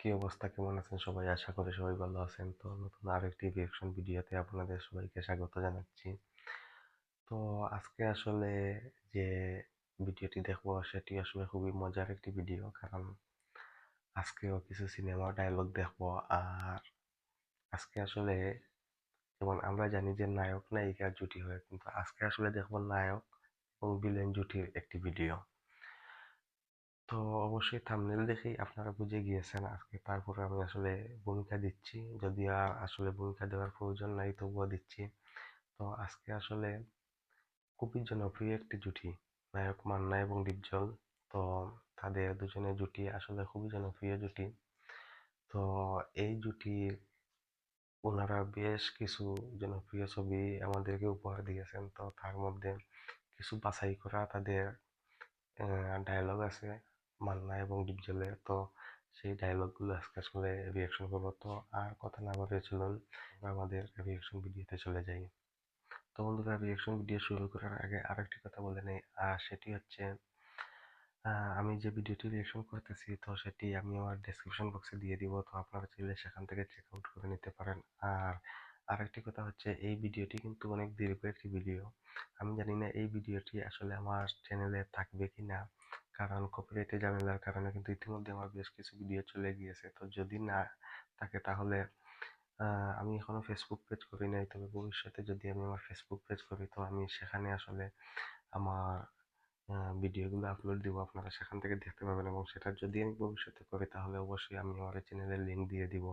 কি অবস্থা, কেমন আছেন সবাই? আশা করি সবাই ভালো আছেন। তো নতুন আরেকটি রিঅ্যাকশন ভিডিওতে আপনাদের সবাইকে স্বাগত জানাচ্ছি। তো আজকে আসলে যে ভিডিওটি দেখবো সেটি আসলে খুবই মজার একটি ভিডিও, কারণ আজকেও কিছু সিনেমা ডায়লগ দেখবো। আর আজকে আসলে, যেমন আমরা জানি যে নায়ক নায়িকার জুটি হয়, কিন্তু আজকে আসলে দেখবো নায়ক এবং ভিলেন জুটির একটি ভিডিও। তো অবশ্যই থাম্বনেল দেখেই আপনারা বুঝে গিয়েছেন আজকে, তারপরে আমি আসলে ভূমিকা দিচ্ছি, যদি আসলে ভূমিকা দেওয়ার প্রয়োজন নাই তবুও দিচ্ছি। তো আজকে আসলে খুবই জনপ্রিয় একটি জুটি, নায়ক মান্না এবং ডিপজল। তো তাদের দুজনের জুটি আসলে খুবই জনপ্রিয় জুটি। তো এই জুটির ওনারা বেশ কিছু জনপ্রিয় ছবি আমাদেরকে উপহার দিয়েছেন। তো তার মধ্যে কিছু বাছাই করা তাদের ডায়লগ আছে মান্না এবং ডিপজলের। তো সেই ডায়লগগুলো আজকে আসলে রিয়াকশন করবো। তো আর কথা না বলে চলুন আমরা আমাদের রিয়াকশন ভিডিওতে চলে যাই। তো বন্ধুরা, রিয়াকশন ভিডিও শুরু করার আগে আরেকটি কথা বলে নেই, আর সেটি হচ্ছে আমি যে ভিডিওটি রিয়াকশন করতেছি তো সেটি আমি আমার ডেসক্রিপশন বক্সে দিয়ে দিব। তো আপনারা চাইলে সেখান থেকে চেক আউট করে নিতে পারেন। আর আরেকটি কথা হচ্ছে, এই ভিডিওটি কিন্তু অনেক দীর্ঘ একটি ভিডিও। আমি জানি না এই ভিডিওটি আসলে আমার চ্যানেলে থাকবে কি না, কারণ কপিরাইটের ঝামেলার কারণে কিন্তু ইতিমধ্যে আমার বেশ কিছু ভিডিও চলে গিয়েছে। তো যদি না থাকে তাহলে আমি এখনো ফেসবুক পেজ করি নাই, তবে ভবিষ্যতে যদি আমি আমার ফেসবুক পেজ করি তো আমি সেখানে আসলে আমার ভিডিওগুলো আপলোড দিব, আপনারা সেখান থেকে দেখতে পাবেন। এবং সেটা যদি আমি ভবিষ্যতে করি তাহলে অবশ্যই আমি আমার চ্যানেলের লিঙ্ক দিয়ে দিব।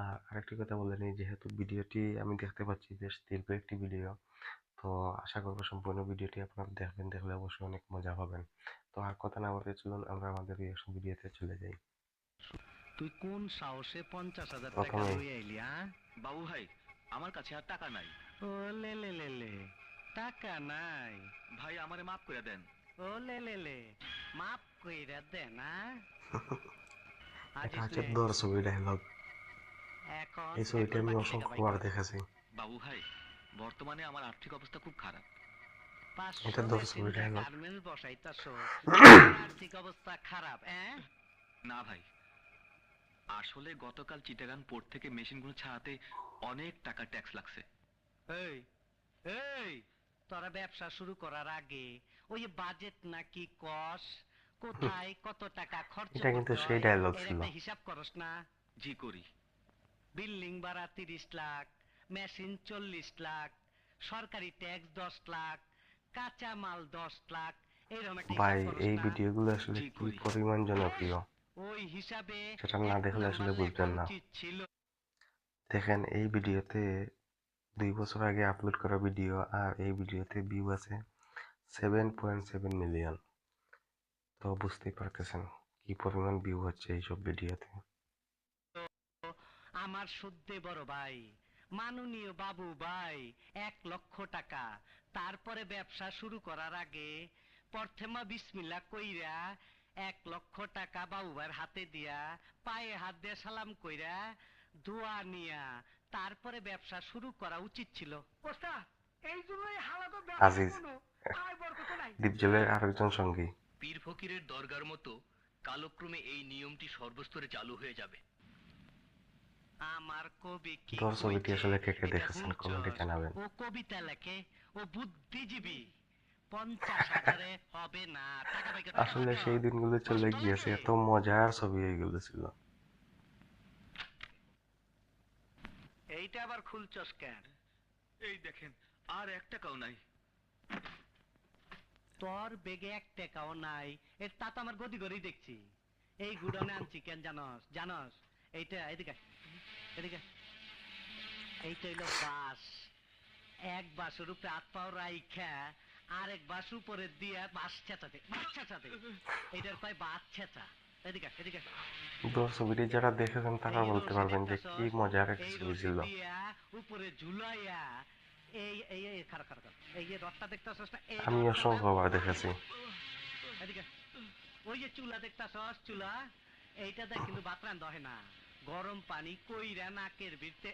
আর আরেকটি কথা বলে নিই, যেহেতু ভিডিওটি আমি দেখতে পাচ্ছি বেশ দীর্ঘ একটি ভিডিও, তো আশা করবো সম্পূর্ণ ভিডিওটি আপনারা দেখবেন, দেখলে অবশ্যই অনেক মজা পাবেন। তো আর কথা না বলে চলুন আমরা আমাদের রিঅ্যাকশন ভিডিওতে চলে যাই। তুই কোন সাহসে 50,000 টাকা প্রথমে লই আইলি? বাবু ভাই, আমার কাছে আর টাকা নাই। ও লে লে লে লে, টাকা নাই? ভাই আমারে মাফ করে দেন। ও লে লে লে, মাফ কইরা দেন না? এটা আজিস হচ্ছে নে, দর ছবি ডায়লগ। এখন এই ছবিটি এখন আমি বাকি টাকা বাই অসংখ্যবার কর। দেখেছি। বাবু ভাই, বর্তমানে আমার আর্থিক অবস্থা খুব খারাপ। এটা 500 দর মেশিন ছবি দিয়ে ডায়লগ। গার্মেন্টস বসাইতাছো, তোমার আর্থিক অবস্থা খারাপ? না ভাই, আসলে গতকাল চিটাগাং পোর্ট থেকে মেশিনগুলো ছাড়াতে অনেক টাকা ট্যাক্স লাগছে। এই এই, তোরা ব্যবসা শুরু করার আগে ওই বাজেট নাকি কস, কোথায় কত টাকা খরচ এটা কিন্তু করতে সেই হয় ডায়লগ এর ছিল। একটা হিসাব করস না? জি করি। বিল্ডিং ভাড়া 30 লাখ, মেশিন 40 লাখ, সরকারি ট্যাক্স 10 লাখ, কাঁচা মাল 10 লাখ, এরকম একটা ভাই, হিসাব করস এই না? ভিডিওগুলো আসলে জি কি করি। পরিমাণ বেশ, জনপ্রিয় ওই হিসাবে সেটা না 1 দেখলে নাম্বার আসলে লেখা বুঝবেন না। উচিত ছিল। দেখেন, এই ভিডিওতে 2 বছর আগে আপলোড করা ভিডিও, আর এই ভিডিওতে ভিউ আছে 7.7 মিলিয়ন। তো বুঝতেই পারতেছেন কি পরিমাণ ভিউ হচ্ছে এইসব ভিডিওতে। আমার সদ্যে বড় ভাই, মাননীয় বাবু ভাই, 1 লক্ষ টাকা। তারপরে ব্যবসা শুরু করার আগে প্রথমা বিসমিল্লাহ কইরা 1 লক্ষ টাকা বাবু ভাইয়ের হাতে দিয়া, পায়ে হাত দিয়ে সালাম কইরা, দোয়া নিয়া, তারপরে ব্যবসা শুরু করা উচিত ছিল। ওস্তাদ, এই জন্যই হালাতো ব্যবসায় আজিজ, কোনো আয় বরকত নাই। ডিপজলের আরেকজন সঙ্গী। পীর ফকিরের দরগার মতো কালক্রমে এই নিয়মটি সর্বস্তরে চালু হয়ে যাবে। আমার কবি কি দর ছবিটি কইছে আসলে কে কে এটা দেখেছেন কমেন্টে শুনছস? জানাবেন। ও কবিতা লেখে, ও বুদ্ধিজীবী। 50,000-এ হবে না। টাকা পাই কর, টাকা পাই আসলে কর। সেই দিনগুলো চলে কষ্ট গিয়েছে, লাগে? এত মজার ছবি এইগুলো ছিল। এইটা আবার খুলছস কেন? এই দেখেন, আর 1 টাকাও নাই। তোর বেগে 1 টাকাও নাই, এর তা তো আমার গদি গড়েই দেখছি। এই গুডনে আনছি কেন জানস? জানস? এইটা এদিকে আয়, এদিকে আয়। এইটা হইলো বাস। এক বাসের উপরে হাত পাও রাইখা আরেক বাস উপরে দিয়া বাস ছেঁচাতে, বাস ছেঁচাতে, এটার কয় বাস ছেঁচা। এদিকে এদিকে। দর ছবিটি যারা দেখেছেন তারা এই বলতে রশি পারবেন যে কি দেখতাছস, মজার একটি এই ছবি রশি ছিল। দিয়া উপরে ঝুলাইয়া, এই এই এই খারাপ খারাপ, এই যে রডটা দেখতাছস না, এই আমি রডটা না, অসংখ্যবার দেখেছি। এদিকে। ওই যে চুলা দেখতাছস, চুলা, এইটা দেখ কিন্তু ভাত রান্ধা হয় না। গরম পানি কইরা নাকের ভিতরে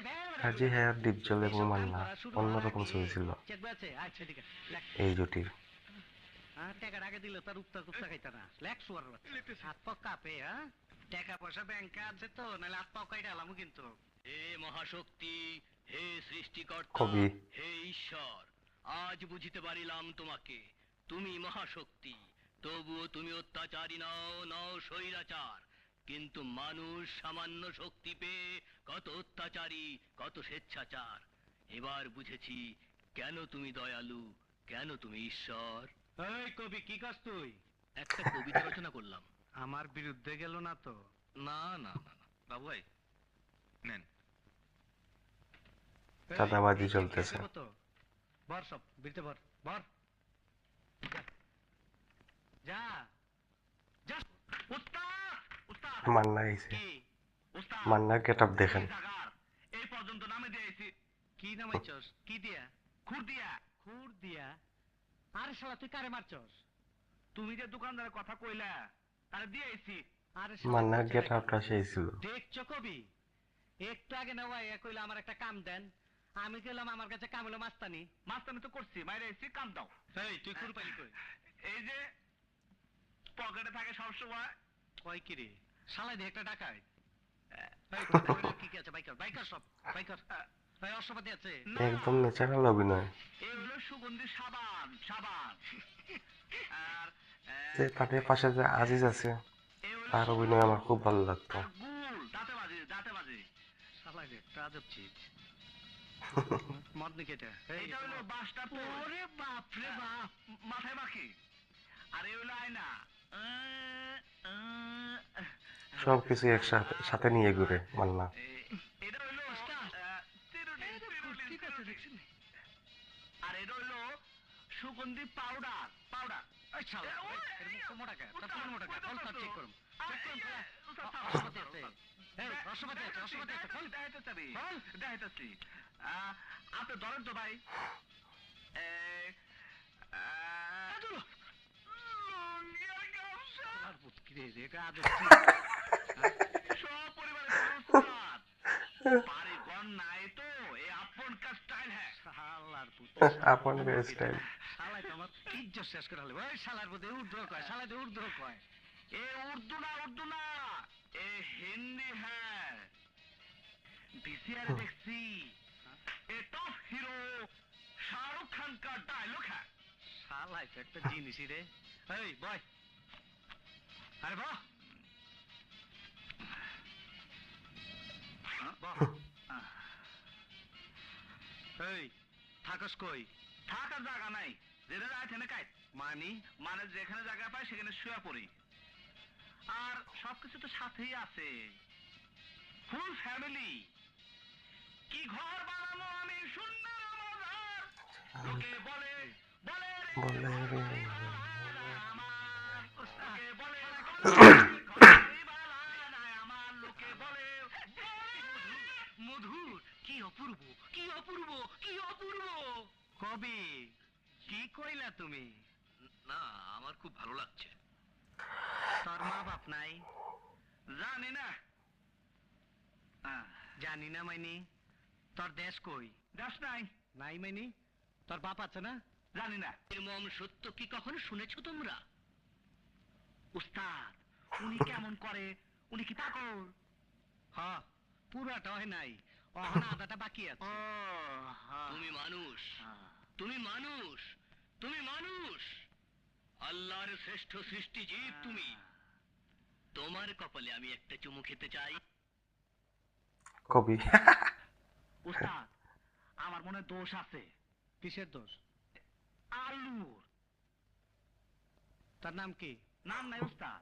ভেড়া হাজি ঢুকায়। হায়াত, ডিপজল এবং এইসব কাম মান্না করা শুরু হওয়ার অন্যরকম আগে ছবি ছিল চেক আছে, আচ্ছা এদিকে লেখ। এই জুটির। টাকার আগে দিলে তার উপতা কুপ্তা খাইতা না, লেখ শুয়ার বাচ্চা। হাত পা কাঁপে, টাকা পয়সা ব্যাংকে আছে তো, নাহলে হাত পাও কাইটা আলামু কিন্তু। হে মহাশক্তি, হে সৃষ্টিকর্তা, কবি হে ঈশ্বর, আজ বুঝিতে পারিলাম তোমাকে। তুমি মহাশক্তি, তবুও তুমি অত্যাচারী নও, নও স্বৈরাচার। কিন্তু মানুষ সামান্য শক্তি পেয়ে কত অত্যাচারী, কত স্বেচ্ছাচার। এবার বুঝেছি কেন তুমি দয়ালু, কেন তুমি ঈশ্বর। এই কবি, কি কাজ তুই? একটা কবিতা রচনা করলাম। আমার বিরুদ্ধে গেল না তো? না না না না বাবু ভাই, নেন। চাঁদাবাজি চলতেছে। বর সব বিরতে বর বর। যা যা। উস্তাদ, উস্তাদ। মান্না আইছে, কি? উস্তাদ, মান্নার গেট আপ দেখেন। এই পর্যন্ত নামে দিয়েছি। কি নামাইছস? কি দিয়া? খুর দিয়া। খুর দিয়া? আরে শালা তুই কারে মারছস? তুমি যে দোকানদারের কথা কইলা তারে দিয়েছি। আরে শালা মান্নার কইছে গেট নাকি? আপটা সেই ছিল। দেখছো কবি, একটু আগে না ভাই কইলা আমার একটা কাম দেন, আমি কইলাম আমার কাছে কাম হলো মাস্তানি। মাস্তানি তো করছি, মাইরে এসছি, কাম দাও। এই তুই খুর পাইলি কই? এই যে পকেটে থাকে সব সময়। কয় কি রে শালা, দে একটা টাকা। এই তোর পকেটে কি কি আছে? বাইকার বাইকার সব বাইকার। এই অশ্বপাতি আছে? একদম ন্যাচারাল অভিনয়। এই হলো সুগন্ধি সাবান, সাবান। আর যে তাদের পাশে যে আজিজ আছে, এই হলো তার অভিনয় আমার খুব ভালো লাগতো। আর গুল, দাঁতে বাজে, দাঁতে বাজে। শালা রে একটা আজব চিজ। মদ নাকি এটা? এটা হলো বাসটা তো। ওরে বাপ রে বাপ, মাথায় মাখি। আর এই হলো আয়না। সবকিছু একসাথে সাথে নিয়ে ঘুরে মান্না। এটা হইলো আর এটা হইলো সুগন্ধি পাউডার, পাউডার। এই শালা, এর মুখ মোটা কে? তার কোন মোটা কে? বল তার চেক করুম। চেক করুম শালা। রসপাতি আছে। এই রসপাতি আছে, রসপাতি আছে। বল দেখাইতেছি, বল দেখাইতেছি। আপনি ধরেন তো ভাই। আর পুত কি রে, এটা আজব চিজ। সব পরিবারের উস্তাদ। বাড়ি ঘর নাই তো, এই আপন কা স্টাইল হ্যাঁ। শালার পুত। আপন স্টাইল। শালাই তো আমার ইজ্জত শেষ করে হলো। ওই শালার মধ্যে উর্দু কয়, শালাই তো উর্দু কয়। এ উর্দু না, উর্দু না, এ হিন্দি হ্যাঁ। বিসিআরে দেখছি এ টপ হিরো শাহরুখ খান কা ডায়লগ হ্যাঁ। শালাই তো একটা জিনিসই রে। এই বয়, আরে বাহ বাহ। এই থাকস কই? থাকার জায়গা নাই, যেটা যায় সেখানে কাই। মানে যেখানে জায়গা পাই সেখানে শুয়ে পড়ি। আর সবকিছু তো সাথেই আছে, ফুল ফ্যামিলি। কি ঘর বানানো আমি সুন্দর মজার, লোকে বলে বলে রে বলে রে ঘরবাড়ি বালা আমার, লোকে বলে ঘরবাড়ি বালা নাই আমার, লোকে বলে মধুর। কি অপূর্ব, কি অপূর্ব, কি অপূর্ব। কবি, কি কইলা তুমি? না, আমার খুব ভালো লাগছে। তোর মা বাপ নাই? জানি না। জানি না মাইনি? তোর দেশ কই? দেশ নাই। নাই মাইনি? তোর বাপ আছে না? জানি না। নির্মম সত্য কি কখনো শুনেছো তোমরা? উস্তাদ, উনি কেমন করে? উনি কি পাগল? হ্যাঁ, পুরাটা হয় নাই, অহনা আদাটা বাকি আছে। তুমি মানুষ, তুমি মানুষ, তুমি মানুষ, আল্লাহর শ্রেষ্ঠ সৃষ্টি জীব তুমি। তোমার কপালে আমি একটা চুমু খেতে চাই। কবি উস্তাদ, আমার মনে দোষ আছে। কিসের দোষ? আলুর। তার নাম কি? নাম নাই উস্তাদ,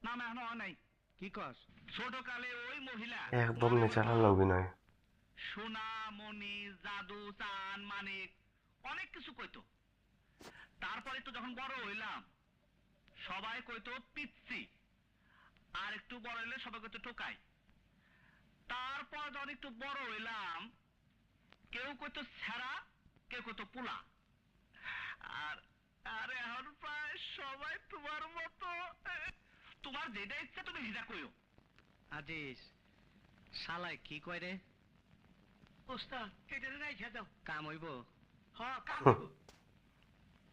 নাম এখনো হয় নাই। কি কস? ছোট কালে ওই মহিলা একদম ন্যাচারাল অভিনয়। সোনা মণি জাদু চান মানিক অনেক কিছু কইতো। তারপরে তো যখন বড় হইলাম সবাই কইতো পিচ্ছি, আর একটু বড় হইলে সবাই কইতো টোকাই। তারপর যখন একটু বড় হইলাম কেউ কইতো ছেঁড়া, কেউ কইতো পোলা। আর আর এখন প্রায় সবাই তোমার মতো। তোমার যেটা ইচ্ছা তুমি সেটা কইও। আজিজ, শালাই কি কয় রে? ওস্তাদ, এটা রাইখা দাও। কাম হইব? হ্যাঁ, কাম হইব।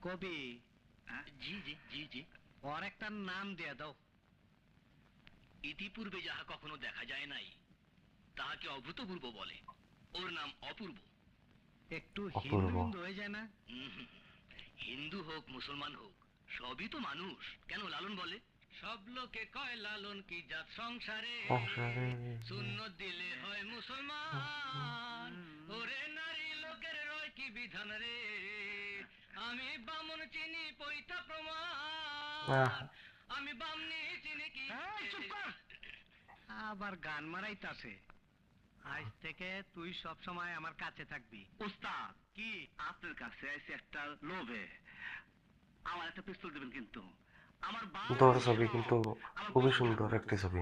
কবি, জি জি জি জি, ওর একটা নাম দিয়া দাও। ইতিপূর্বে যাহা কখনো দেখা যায় নাই তাহাকে অভূতপূর্ব বলে। ওর নাম অপূর্ব। একটু অপূর্ব। হিন্দু হয়ে যায় না? হিন্দু হোক মুসলমান হোক সবই তো মানুষ। কেন লালন বলে সব লোকে কয় লালন কি জাত সংসারে সংসারে সুন্নত দিলে হয় মুসলমান। ওরে নারী লোকের রয় কি বিধান রে, আমি বামন চিনি পৈতা প্রমাণ, আমি বামনি চিনি কি। আবার গান মারাইতাছে। আজ থেকে তুই সব সময় আমার কাছে থাকবি। ওস্তাদ কি আপনার কাছে আছে একটা লোভে আমার একটা পিস্তল দিবেন কিন্তু আমার দৌড় ছবি কিন্তু খুবই সুন্দর একটি ছবি।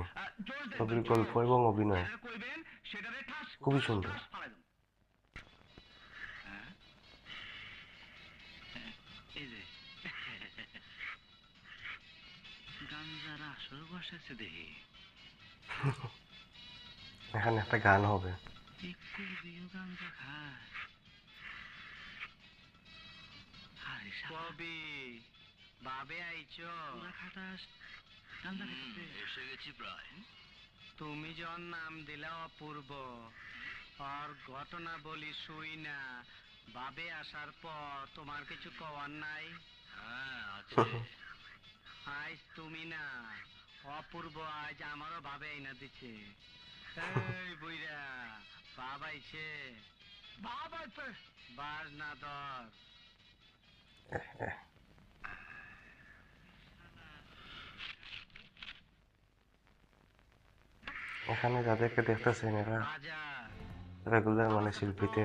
ছবির গল্প এবং অভিনয় কইবেন সেটারে ঠাস খুবই সুন্দর। ঠাস ফালাই দেন। এই যে গাঞ্জার আসর বসাচ্ছে দেখি। এখানে একটা গান হবে। একটু দিও গাঞ্জা খায়। আরে কবি বাবে আইছো পুরা খাটাস গাঞ্জা খাইতে এসে গেছি প্রায়। তুমি যখন নাম দিলা অপূর্ব আর ঘটনা বলি শুই না বাবে আসার পর তোমার কিছু কওয়ার নাই? হ্যাঁ আছে। আজ তুমি না অপূর্ব আজ আমারও ভাবে আইনা দিচ্ছে। এই বুইরা বাবা আইছে বাবা আইছে বাজ না ধর। এখানে যাদেরকে দেখতেছেন এরা বাজার রেগুলার মানে শিল্পীতে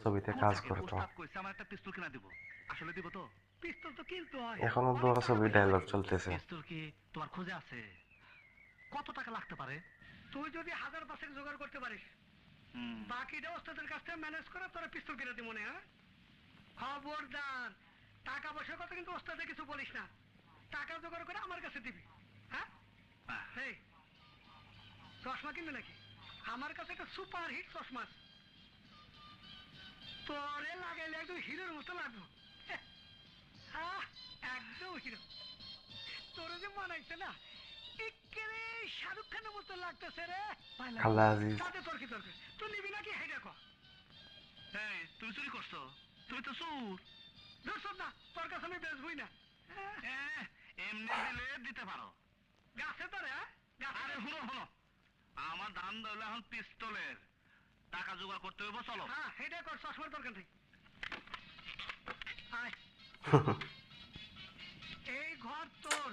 ছবিতে কাজ করতো। কইছে আমার একটা পিস্তল কিনা দিব। আসলে দিব তো? পিস্তল তো কিনতে হয়। এখনো দৌড় ছবি ডায়লগ চলতেছে। পিস্তল কি তোমার খোঁজে আছে? কত টাকা লাগতে পারে? তুই যদি 1000 জোগাড় করতে পারিস বাকিটা ওস্তাদের কাছ থেকে ম্যানেজ করে তোরা পিস্তল কিনে দিব মনে। হ্যাঁ খবরদার টাকা পয়সার কথা কিন্তু ওস্তাদে কিছু বলিস না। টাকা জোগাড় করে আমার কাছে দিবি। হ্যাঁ এই চশমা কিনবে নাকি? আমার কাছে একটা সুপার হিট চশমা আছে। তোরে লাগাইলে একদম হিরোর মতো লাগবে। একদম হিরো। তোরে যে মানাইছে না একেবারে শাহরুখ খানের মতো লাগতেছে রে। আল্লাহ আজিজ। তাতে তোর কি দরকার? তুই নিবি নাকি হেডা কর। এই তুই চুরি করছো? তুই তো চোর। ধরছ না তোর কাছে আমি বেচবই না। এমনি দিলে দিতে পারো। গাছে ধরে আরে হুনো হুনো আমার দাম ধরলে এখন পিস্তলের টাকা জোগাড় করতে হইব। চলো হ্যাঁ হেডা কর চশমার দরকার নেই। আয় এই ঘর তোর।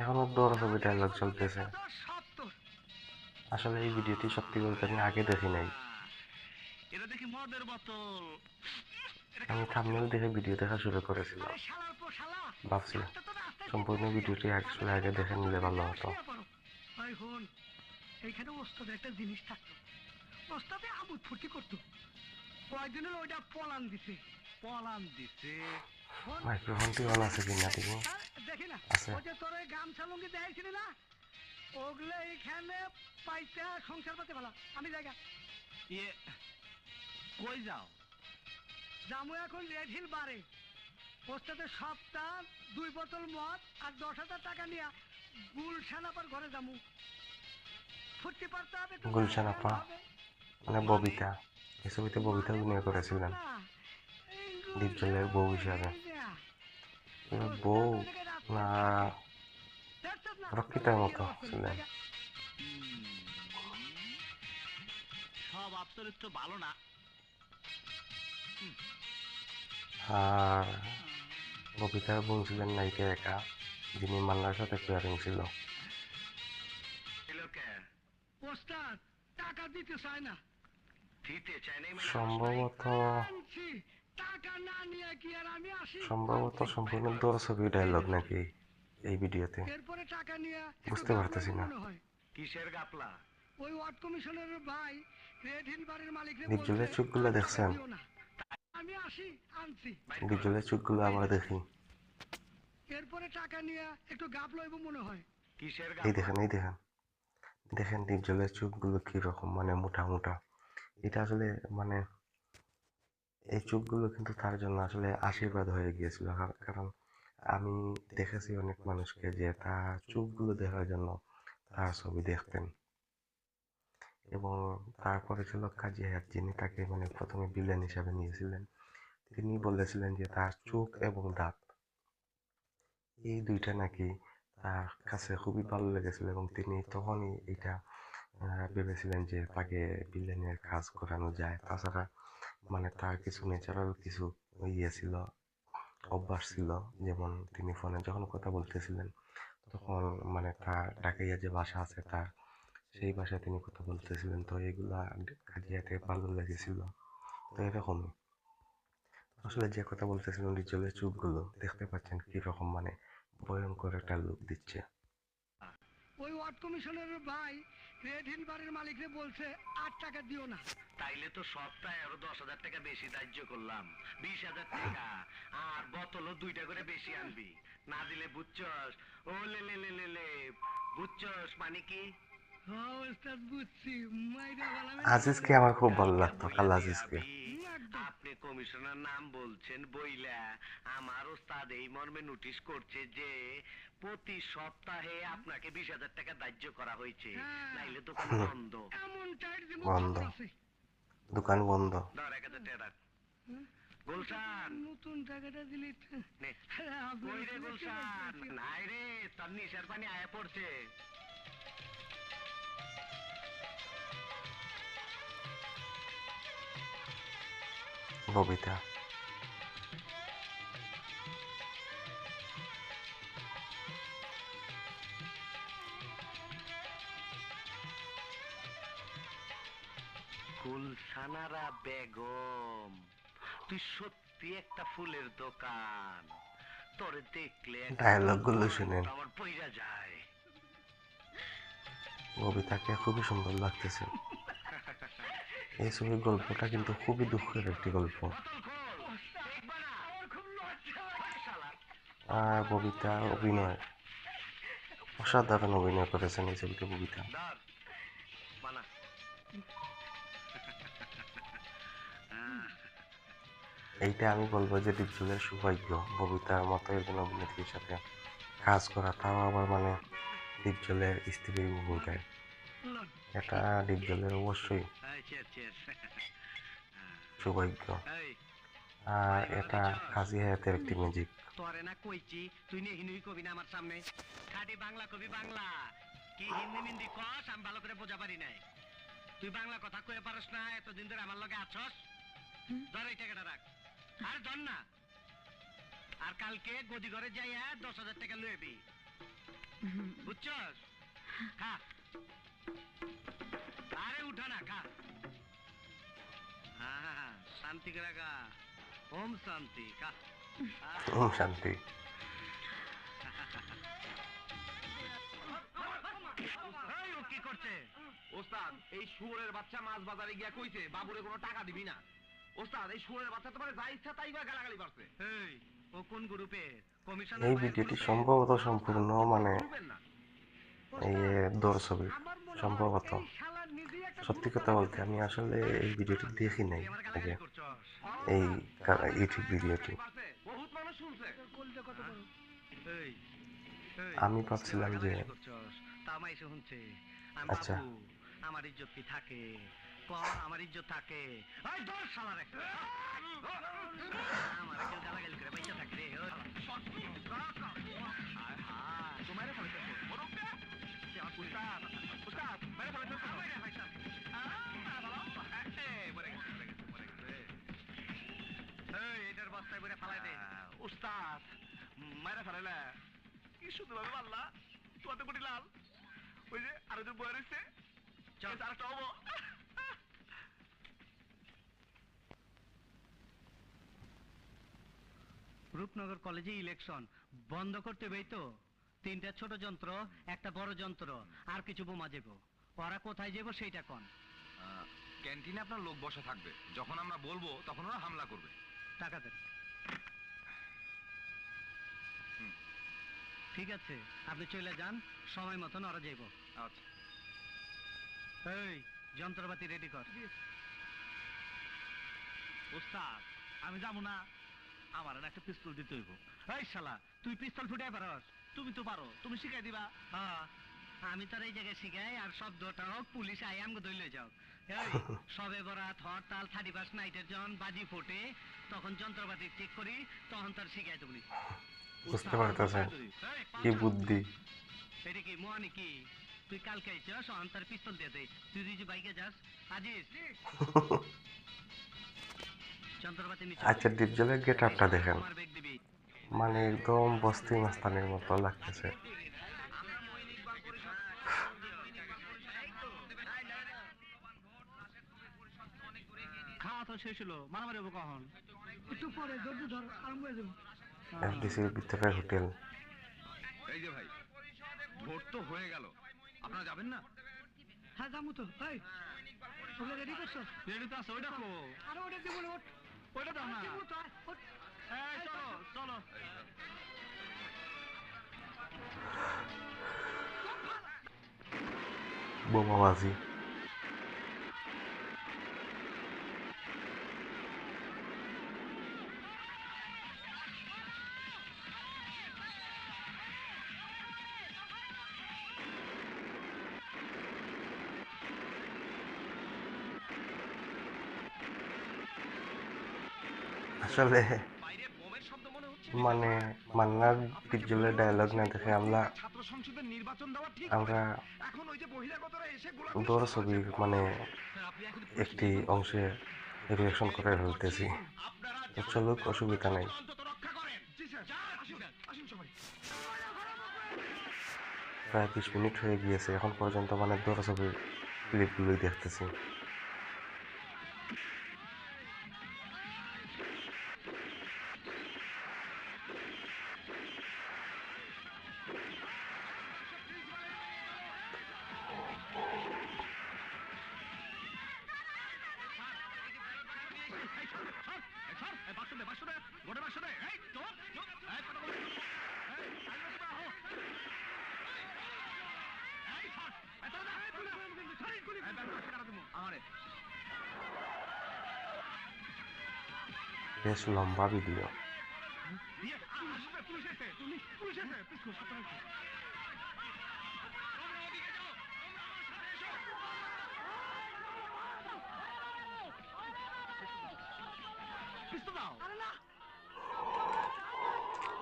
এখনো দৌড় ছবি ডায়লগ চলতেছে। সব তোর। আসলে এই ভিডিওটি সত্যি বলতে আমি আগে দেখি নাই। এটা দেখি মদের বোতল। আমি থাম্বনেল দেখে ভিডিও দেখা শুরু করেছিলাম। ভাবছি সম্পূর্ণ ভিডিওটি আসলে আগে দেখে নিলে ভালো হতো। এইখানে ওস্তাদের একটা জিনিস থাকতো। ওস্তাদে আমোদ ফুর্তি করতো। কয়েকদিন হলো ওইটা পলান দিছে। পলান দিছে মাইক্রোফোনটি অন আছে কিনা দেখি। দেখি না আছে। ওই যে তোর ওই গামছা লুঙ্গি দেখাইছিলি না ওগুলো এইখানে পাইতে সংসার পাতে ভালো। আমি জায়গা ইয়ে কই যাও? জামু এখন রেড হিল বারে। ওস্তাদের সপ্তাহ 2 বোতল মদ আর 10,000 টাকা নিয়ে গুলশান আপার ঘরে যামু। ফুর্তি পারতে হবে তো। গুলশান আপা মানে ববিতা। এই ছবিতে ববিতা অভিনয় করেছিলেন দীপজলের বউ হিসাবে। বউ না রক্ষিতার মতো ছিলেন। সব চরিত্র ভালো না। আর ববিতার বোন ছিলেন নায়িকা একা, যিনি মান্নার সাথে পেয়ারিং ছিল। ওস্তাদ টাকা দিতে চায় না। দিতে চায় না সম্ভবত টাকা না নিয়ে কি আর আমি আসি? সম্পূর্ণ দৌড় ছবি ডায়লগ নাকি এই ভিডিওতে এরপরে টাকা নিয়ে বুঝতে পারতেছি না। কিসের গাপলা? ওই ওয়ার্ড কমিশনারের ভাই রেড হিল বারের মালিকরে দীপজলের চোখগুলো দেখছেন? আমি আসি আনছি। দীপজলের চোখগুলো আমরা দেখি। এরপরে টাকা নিয়ে একটু গাপ লইব মনে হয়। কিসের এই দেখেন এই দেখেন দেখেন দীপজলের চোখগুলো কিরকম মানে মোটা মোটা। এটা আসলে মানে এই চোখগুলো কিন্তু তার জন্য আসলে আশীর্বাদ হয়ে গিয়েছিল। কারণ আমি দেখেছি অনেক মানুষকে যে তার চোখগুলো দেখার জন্য তার ছবি দেখতেন। এবং তারপরে ছিল কাজী হায়াৎ, যিনি তাকে মানে প্রথমে ভিলেন হিসাবে নিয়েছিলেন। তিনি বলেছিলেন যে তার চোখ এবং দাঁত এই দুইটা নাকি তার কাছে খুবই ভালো লেগেছিল, এবং তিনি তখনই এটা ভেবেছিলেন যে তাকে ভিলেনের কাজ করানো যায়। তাছাড়া মানে তার কিছু ন্যাচারাল কিছু ইয়ে ছিল, অভ্যাস ছিল, যেমন তিনি ফোনে যখন কথা বলতেছিলেন তখন মানে তার ডাকাইয়া যে ভাষা আছে তার, সেই ভাষায় তিনি কথা বলতেছিলেন। তো এগুলা কাজিয়াতে ভালো লেগেছিল। তো এরকমই আসলে যে কথা বলতেছিলেন, রিচলের চোখগুলো দেখতে পাচ্ছেন কিরকম মানে ভয়ঙ্কর একটা লুক দিচ্ছে। ওই ওয়ার্ড কমিশনারের ভাই রেড হিল বারের মালিকরে বলছে 8 টাকা দিও না। তাইলে তো সপ্তাহে আরো 10,000 টাকা বেশি ধার্য করলাম, 20,000 টাকা। আর বোতলও 2টা করে বেশি আনবি, না দিলে বুঝছস। ও লে লে লে লে লে, বুঝছস মানে কি? হ্যাঁ ওস্তাদ বুঝছি, মাইরা বালামে আজিজকে আমার খুব ভালো লাগতো, কাল আজিজকে। আপনি কমিশনার নাম বলছেন বইলা আমার ওস্তাদ এই মর্মে নোটিশ করছে যে প্রতি সপ্তাহে আপনাকে 20,000 টাকা ধার্য করা হয়েছে, নাইলে দোকান বন্ধ। এমন টাইট দিব বন্ধ, আছে দোকান বন্ধ। ধর 1,000 টাকা রাখ। গুলশান নতুন টাকাটা দিলি নে। কই রে গুলশান? নাই রে, তার নিশার পানি আয়া পড়ছে। ববিতা গুলশানারা বেগম, তুই সত্যি একটা ফুলের দোকান। তোরে দেখলে ডায়লগ গুলো শুনেন, আমার পইরা যায়। ববিতাকে খুবই সুন্দর লাগতেছে। এই ছবির গল্পটা কিন্তু খুবই দুঃখের একটি গল্প। আর ববিতার অভিনয়, অসাধারণ অভিনয় করেছেন এই ছবিতে ববিতা। এইটা আমি বলবো যে ডিপজলের সৌভাগ্য ববিতার মতো একজন অভিনেত্রীর সাথে কাজ করা, তাও আবার মানে ডিপজলের স্ত্রীর ভূমিকায়। এটা ডিপজলের অবশ্যই সৌভাগ্য। আর এটা কাজী হায়াতের একটি ম্যাজিক। তোরে না কইছি তুই নে হিনুই কবি না আমার সামনে, খাটি বাংলা কবি বাংলা। কি হিন্দি মিন্দি কস আমি ভালো করে বোঝা পারি নাই। তুই বাংলা কথা কয়ে পারস না, এতদিন ধরে আমার লগে আছস। ধর এই টাকাটা রাখ, আর ধর না। আর কালকে গদি ঘরে যাইয়া 10,000 টাকা লইবি, বুঝছস? খা, আরে উঠা না, খা। হ্যাঁ শান্তি করে খা, ওম শান্তি, খা। ওম শান্তি। এই, ও কি করছে? ওস্তাদ এই শুয়োরের বাচ্চা মাছ বাজারে গিয়া কইছে বাবুরে কোনো টাকা দিবি না। ওস্তাদ এই শুয়োরের বাচ্চা তোমার যা ইচ্ছা তাই করে গালাগালি করছে। এই, ও কোন গ্রুপে? কমিশনার এই ভাইয়ের ভিডিওটি গ্রুপে? সম্ভবত সম্পূর্ণ মানে শুনবেন না। এই দৌড় ছবি সম্ভবত। এই শালা নিজেই একটা সত্যি কথা বলতে আমি আসলে এই ভিডিওটি দেখি নাই তুই আমার আগে, গালাগালি করছস। এই ইউটিউব ভিডিওটি। বহুত মানুষ শুনছে। কলজা কত বড়? এই, এই, আমি তুই ভাবছিলাম আমার যে গালাগালি করছস, তা আমায় এসে শুনছে। আমি আচ্ছা, বাবু, আমার ইজ্জত কি থাকে? ক, আমার ইজ্জত থাকে। এই ধর শালারে। আমার কেউ গালাগালি করে পয়সা থাকলে ওই হায় হায় তোমারে ফেলেছে মুরব্বি। ওস্তাদ ওস্তাদ মেরে ফেলেছে তো। এই, এটার বস্তায় ভরে ফালাই দে। ওস্তাদ মাইরা ফেলাইলা কি সুন্দর ভাবে মারলা। তোমাদের কোটি লাল ওই যে আরো যে বয়ে রয়েছে চল। আরেকটা হবো। রূপনগর কলেজে ইলেকশন বন্ধ করতে হবেই তো। 3টা ছোট যন্ত্র, একটা বড় যন্ত্র, আর কিছু বোমা যাবো। ওরা কোথায় যাবো সেইটা কোন। ক্যান্টিনে আপনার লোক বসা থাকবে, যখন আমরা বলবো তখন ওরা হামলা করবে। টাকা দেন। ঠিক আছে, আপনি চলে যান, সময় মতন ওরা যাইব। আচ্ছা এই, যন্ত্রপাতি রেডি কর। ওস্তাদ আমি যাবো না, আমার একটা পিস্তল দিতে হইব। এই শালা, তুই পিস্তল ফুটাই পারস? তুমি তো পারো, তুমি শিখাই দিবা। হ্যাঁ, আমি তোর এই জায়গায় শিখাই আর শব্দটা হোক পুলিশ আই আমগো ধরলে যাও। এই সবে বরাত হরতাল 31 নাইটের যখন বাজি ফোটে তখন যন্ত্রপাতি চেক করি তখন তোর শিখাই দেবনি। বুঝতে পারতেছে এই, কি বুদ্ধি। এটা কি মোহানি কি তুই কালকে আইছস অন্তর পিস্তল দিয়ে দে তুই যে বাইকে যাস আজিজ যন্ত্রপাতি নিচে আচ্ছা ডিপজলের গেট আপটা দেখেন, আমার ব্যাগ দিবি মানে একদম বস্তি মাস্তানের মতো লাগতেছে। আমরা মঈন ইকবাল পরিষদ খাওয়া তো শেষ হলো মারামারি হবো কখন একটু পরে ধৈর্য ধর আরম্ভ হয়ে যাবো। এফডিসির ভিতরে হোটেল। এই যে ভাই ভোট তো হয়ে গেল, আপনারা যাবেন না? হ্যাঁ যাবো তো। এই ওগুলো রেডি করছো? রেডি তো আছে ওইটা কো আরো ওটা দিব না, ওঠ। ওইটা দাও না দিব তো, আয়, ওঠ। এই চলো চলো বোমাবাজি। আসলে বাইরে বোমের শব্দ মনে হচ্ছে। মানে মান্নার ডিপজলের ডায়লগ না দেখে আমরা ছাত্র সংসদের নির্বাচন দেওয়া ঠিক আমরা এখন ওই যে বহিরাগতরা এসে গোলাগুলি দৌড় শুরু ছবির করেছে। মানে আপনি এখন একটি অংশে রিয়াকশন করে ফেলতেছি। আপনারা তো চলুক, অসুবিধা নাই। অন্তত রক্ষা করেন। জি স্যার, আসুন আসুন সবাই। প্রায় 20 মিনিট হয়ে গিয়েছে, এখন পর্যন্ত মানে দৌড় ছবির ক্লিপগুলোই দেখতেছি। বেশ লম্বা ভিডিও। পিস্তল দাও আরে না,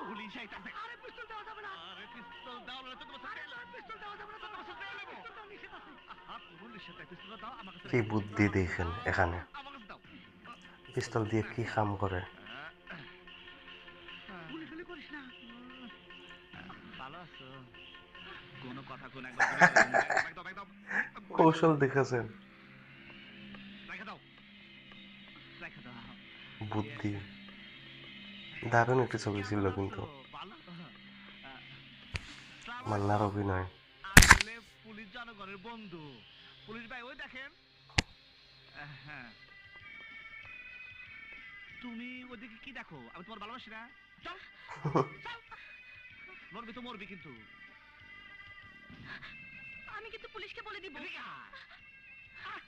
পুলিশ আইতাছে আরে পিস্তল দেওয়া যাবে না। আরে পিস্তল দাও না তো তোমার আরে না, পিস্তল দেওয়া যাবে না, তো তোমার সাথে পিস্তল দেওয়া নিষেধ আছে। পুলিশ সাথে পিস্তল দাও আমার কাছে কি বুদ্ধি দেখেন এখানে, আমার কাছে দাও পিস্তল দিয়ে কি কাম করে। গুলি করিস না। ভালো আছো কোনো কথা কোন একবার কৌশল দেখেছেন, রেখে দাও রেখে দাও বুদ্ধি। দারুণ একটি ছবি ছিল কিন্তু ভালো মান্নার অভিনয়। আসলে পুলিশ জনগণের বন্ধু পুলিশ ভাই ওই দেখেন হ্যাঁ তুমি ওদিকে কি দেখো আমি তোমার ভালোবাসি না চল চল মরবি তো মরবি কিন্তু আমি কিন্তু পুলিশকে বলে দিব। এদিকে আয়।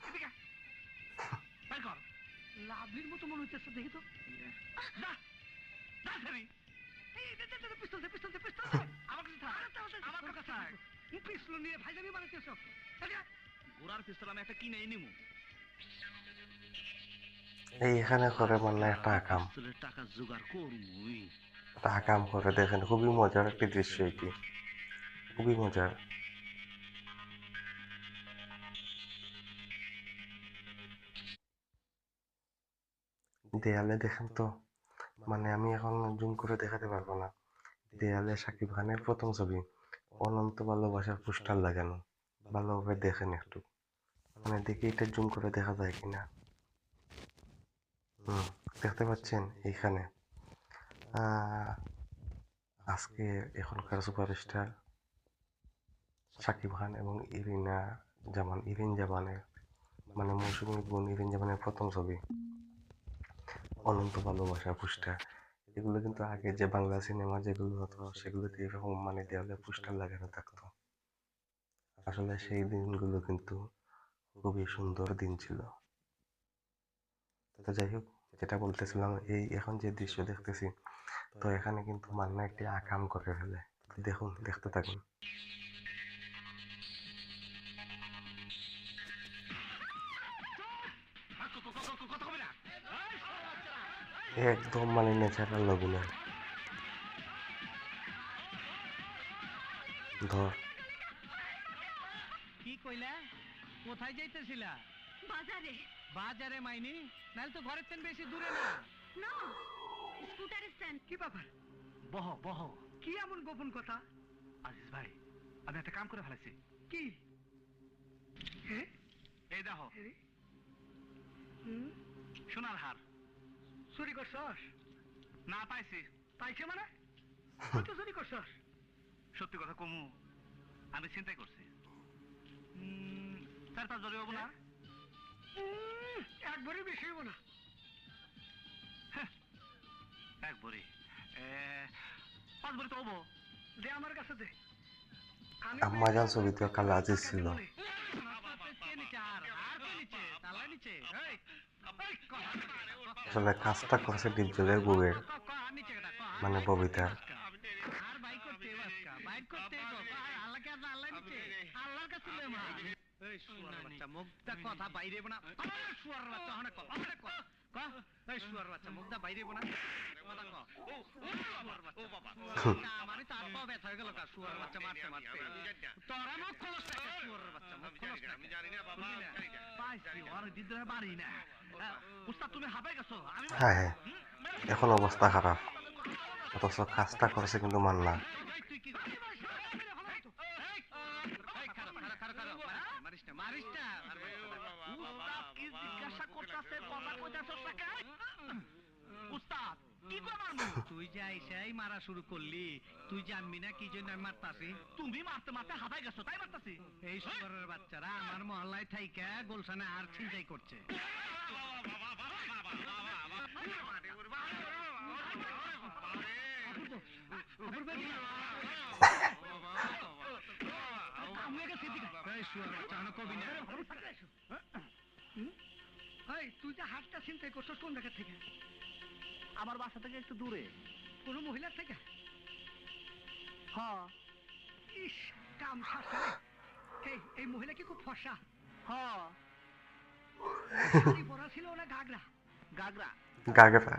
এদিকে আয়। বের কর লাভলির মতো মনে হচ্ছে, দেখি তো। যা যা ছেড়ি এই দে, দে, দে, পিস্তল দে, পিস্তল দে, পিস্তল দে। আমার কাছে থাক আরে তাড়াতাড়ি, আমার কাছে থাক পিস্তল নিয়ে ভাইজামি বানাইতেছো। ঘোড়ার পিস্তল আমি একটা কিনে নিমু এই এখানে করে মান্না একটা আকাম, পিস্তলের টাকা জোগাড় করবই একটা আকাম করে দেখেন, খুবই মজার একটি দৃশ্য এটি, খুবই মজার। দেয়ালে দেখেন তো, মানে আমি এখন জুম করে দেখাতে পারবো না, দেয়ালে শাকিব খানের প্রথম ছবি অনন্ত ভালোবাসার পোস্টার লাগানো। ভালোভাবে দেখেন একটু, মানে দেখি এটা জুম করে দেখা যায় কিনা। দেখতে পাচ্ছেন এইখানে আজকে এখনকার সুপারস্টার শাকিব খান এবং ইরিন জামানের মানে মৌসুমী বোন ইরিন জামানের প্রথম ছবি অনন্ত ভালোবাসা পোস্টার। এগুলো কিন্তু আগে যে বাংলা সিনেমা যেগুলো হতো সেগুলোতে এরকম মানে দেওয়ালে পোস্টার লাগানো থাকতো। আসলে সেই দিনগুলো কিন্তু খুবই সুন্দর দিন ছিল। তো যাই হোক, যেটা বলতেছিলাম, এই এখন যে দৃশ্য দেখতেছি, তো এখানে কিন্তু মান্না একটি আকাম করে ফেলে। তো দেখুন, দেখতে থাকুন। কথা কবি না একদম মানে ন্যাচারাল অভিনয়। ধর কি কইলা? কোথায় যাইতেছিলা? বাজারে বাজারে মাইনি, নাহলে তো ঘরের থেকে বেশি দূরে না। না স্কুটার স্ট্যান্ড কি ব্যাপার? বহ বহ কি এমন গোপন কথা? আজিজ ভাই আমি একটা কাম করে ফেলেছি কি? হ্যাঁ? এই দেখো আরে, হুম, সোনার হার চুরি করছস? না পাইছি পাইছে মানে? তুই তো চুরি করছস। সত্যি কথা কমু আমি চিন্তাই করছি 4-5 জরি হবো না একবারই বেশি হইব না। এক ভরি 5 ভরি তো হবো দে আমার কাছে দে। আম্মাজান ছবিতেও কাল আজিজ ছিল। কে নিচে? আর কে নিচে? তালা নিচে? এই, আসলে কাজটা করছে ডিপজলের বউয়ের, আর নিচে কেটা? মানে ববিতার। আর বাইক করতে বাসকা, বাইক করতে আল্লাহকে আল্লাহ নিচে, আল্লাহর কাছে লয়ে মা। এই শুয়ার বাচ্চা মুখটা কথা বাইরে বনা। শুয়ার বাচ্চা অনেক ক, অনেক ক। ক এই শুয়ার বাচ্চা মুখটা বাইরে বনা। কথা ক। শুয়ার বাচ্চা। আমারই তো আব্বা ব্যথা হয়ে গেল কা শুয়ার বাচ্চা মারতে মারতে। তোরা মুখ খোলস না শুয়ার বাচ্চা, মুখ খোলস না। আমি জানি না বাবা, জানি না। পাইছি ওর দিদরে বাড়ি না। উস্তাদ তুমি হাবাই গেছো। আমি হ্যাঁ হ্যাঁ, এখন অবস্থা খারাপ, অথচ কাজটা করেছে কিন্তু মান না। তুই কি মারিস না, মারিস না। উস্তাদ কি জিজ্ঞাসা করতেছে কথা কইতাছস না কেন উস্তাদ কি করে মারমু তুই যে আইসাই মারা শুরু করলি, তুই জানবি না কি জন্য আমি মারতাছি? তুমি মারতে মারতে হাবাই গেছো তাই মারতাছি এই শুয়ারের বাচ্চারা আমার মহল্লায় থাইকা গোলশানে আর ছিনতাই করছে। এই শুয়ার বাচ্চা অনেক কবি না। এই তুই যে হাতটা চিন্তাই করছস কোন জায়গা থেকে? আমার বাসা থেকে একটু দূরে কোনো মহিলার থেকে? হ্যাঁ ইস, কাম সারছে রে। এই মহিলা কি খুব ফর্সা? হ্যাঁ শাড়ি পরা ছিল না ঘাগরা? গাগরা গাগরা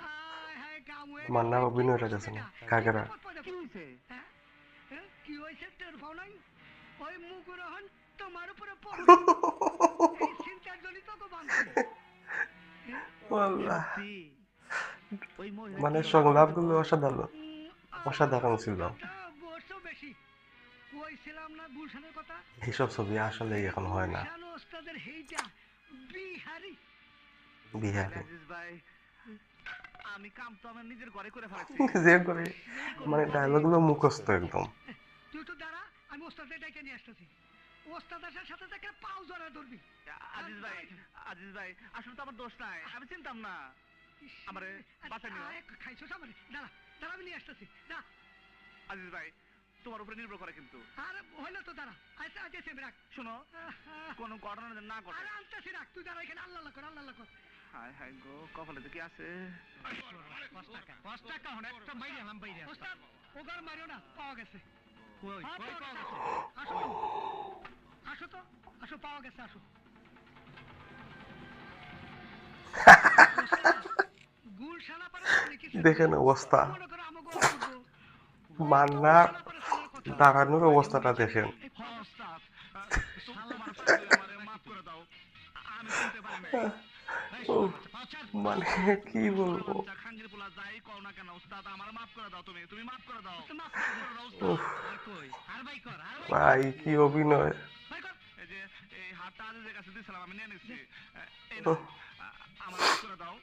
হায় হায়, কাম হয়ে তোমার গেল। নাম কি অভিনয়টা করছো গেছে না, বেটা? ঘাগরা। কি বিপদ কি হইছে হ্যাঁ? হ্যাঁ? কি হয়েছে টের পাও নাই? ওই মুগুরহন তোমার উপরে পড়বে। এই চিন্তার জন্যই তো বাঁধছে। আল্লাহ, সত্যি ওই মহিলা মানে কি সংলাপগুলো অসাধারণ, অসাধারণ ছিল। বয়সও বেশি। কইছিলাম না গুলশানের কথা? এইসব ছবি আসলে এখন হয় না। গুলশান ওস্তাদের হেইটা বিহারি। বিহারে আজিজ ভাই আমি কাম তো আমার নিজের ঘরে করে ফেলেছি যে করে মানে ডায়লগুলো মুখস্থ একদম। তুই তো দাঁড়া, আমি ওস্তাদের ডেকে নিয়ে আসতেছি। ওস্তাদ আসার সাথে থেকে পাও জড়া ধরবি। আজিজ ভাই আসলে তো আমার দোষ নাই আমি চিনতাম না আমারে বাঁচাই নিও। খাইছো আমারে? দাঁড়া দাঁড়া, আমি নিয়ে আসতেছি। না আজিজ ভাই তোমার উপরে নির্ভর করে কিন্তু আর হইলো তো, দাঁড়া। আচ্ছা আচ্ছা সেম রাখ। শোনো কোনো ঘটনা যেন না ঘটে আরে আনতেছি, রাখ। তুই দাঁড়া এখানে, আল্লাহ আল্লাহ কর, আল্লাহ আল্লাহ কর। হায় হায় গো কপালে তো কি আছে 5 টাকা হন একটা বাইরে এলাম বাইরে। ওস্তাদ ওগার মারিও না, পাওয়া গেছে। কই হ্যাঁ, কই পাওয়া পাওয়া গেছে। গেছে? আসো তো, আসো তো, আসো, পাওয়া গেছে, আসো। ওস্তাদ, গুলশান আপারে সামনে কি ছিল? দেখেন অবস্থা, মনে করো আমাকে করবো। মান্নার দাঁড়ানোর অবস্থাটা দেখেন। হ্যাঁ, ওস্তাদ শালা মানুষ আমারে মাফ করে দাও আমি চিনতে পারি নাই উফ, মানে কি বলবো। বাচ্চা খাঙ্গির পোলা যাই কও না কেন ওস্তাদ আমারে মাফ করে দাও তুমি মাফ করে দাও মাফ করে দাও। উফ, আর কই? আর বাই কর, আর বাই কর। ভাই কি অভিনয়। ভাই কর। এই যে এই হাতটা আজিজের কাছে দিয়েছিলাম আমি নিয়ে নিচ্ছি এই নাও, আমার মাফ করে দাও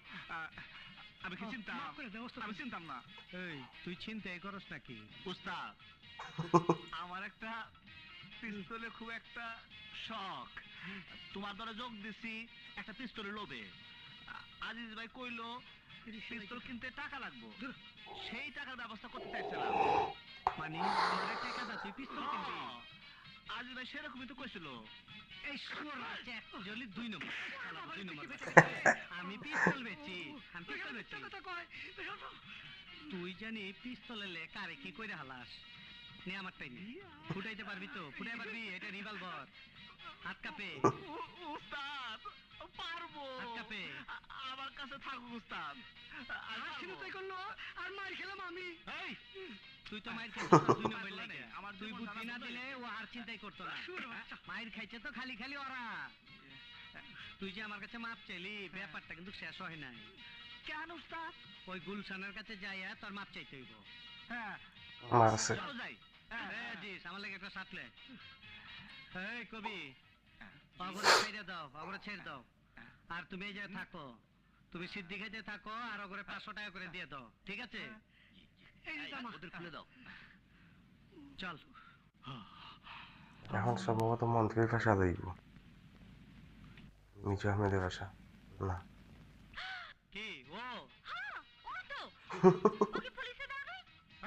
আমি কি চিন্তাম মাফ করে দাও ওস্তাদ। আমি চিনতাম না এই তুই চিন্তাই করস নাকি? উস্তাদ আমার একটা পিস্তলে খুব একটা শখ তোমার দ্বারা যোগ দিছি একটা পিস্তলের লোভে আজিজ ভাই কইলো পিস্তল কিনতে টাকা লাগবে সেই টাকার ব্যবস্থা করতে চাইছিলাম মানে আমারে টাকা দা তুই পিস্তল কিনবি? আজিজ ভাই সেরকমই তো কইছিল এই শুয়ার বাচ্চা একচুয়ালি 2 নম্বর। শালা 2 নম্বর। আমি পিস্তল বেচি, আমি পিস্তল বেচি। কথা কয়। তুই জানি পিস্তলে লে কারে কি কইরা হালাস? নে আমারটাই নে। ফুটাইতে পারবি তো? ফুটাই পারবি? এটা রিভলভার। হাত কাঁপে। উস্তাদ পারবো পারবো আটকাপে। আমার কাছে থাকুক উস্তাদ আমি আর পারবো। ছিনতাই করলো আর মার খেলাম আমি। এই তুই তো মাইর খাইছিস তোর দুই নম্বর লাগে। আমার তুই জীবন বুদ্ধি না জানা দিলে ও আর চিন্তাই করতো না। শুয়োরের বাচ্চা। মাইর খাইছে তো খালি খালি ওরা। তুই যে আমার কাছে মাপ চাইলি ব্যাপারটা কিন্তু শেষ হয় নাই। কেন উস্তাদ? ওই গুলশানের কাছে যাইয়া তোর মাপ চাইতে হইব। হ্যাঁ মারছে। চলো যাই। হ্যাঁ, এই হ্যাঁ। আজিজ, আমার লাগে একটা সাথলে। এই কবি হ্যাঁ। অগরে ছেড়ে দাও, অগরে ছেড়ে দাও। আর তুমি এই যে থাকো, তুমি সিদ্ধি খাইতে থাকো আর অগরে 500 টাকা করে দিয়ে দাও, ঠিক আছে? এই যে জামা। ওদের খুলে দাও। চল। এখন সম্ভবত মন্ত্রীর ভাষা লইব, মিজু আহমেদের ভাষা না। কি ও? হ্যাঁ ও তো ওকে পুলিশে দাও নাই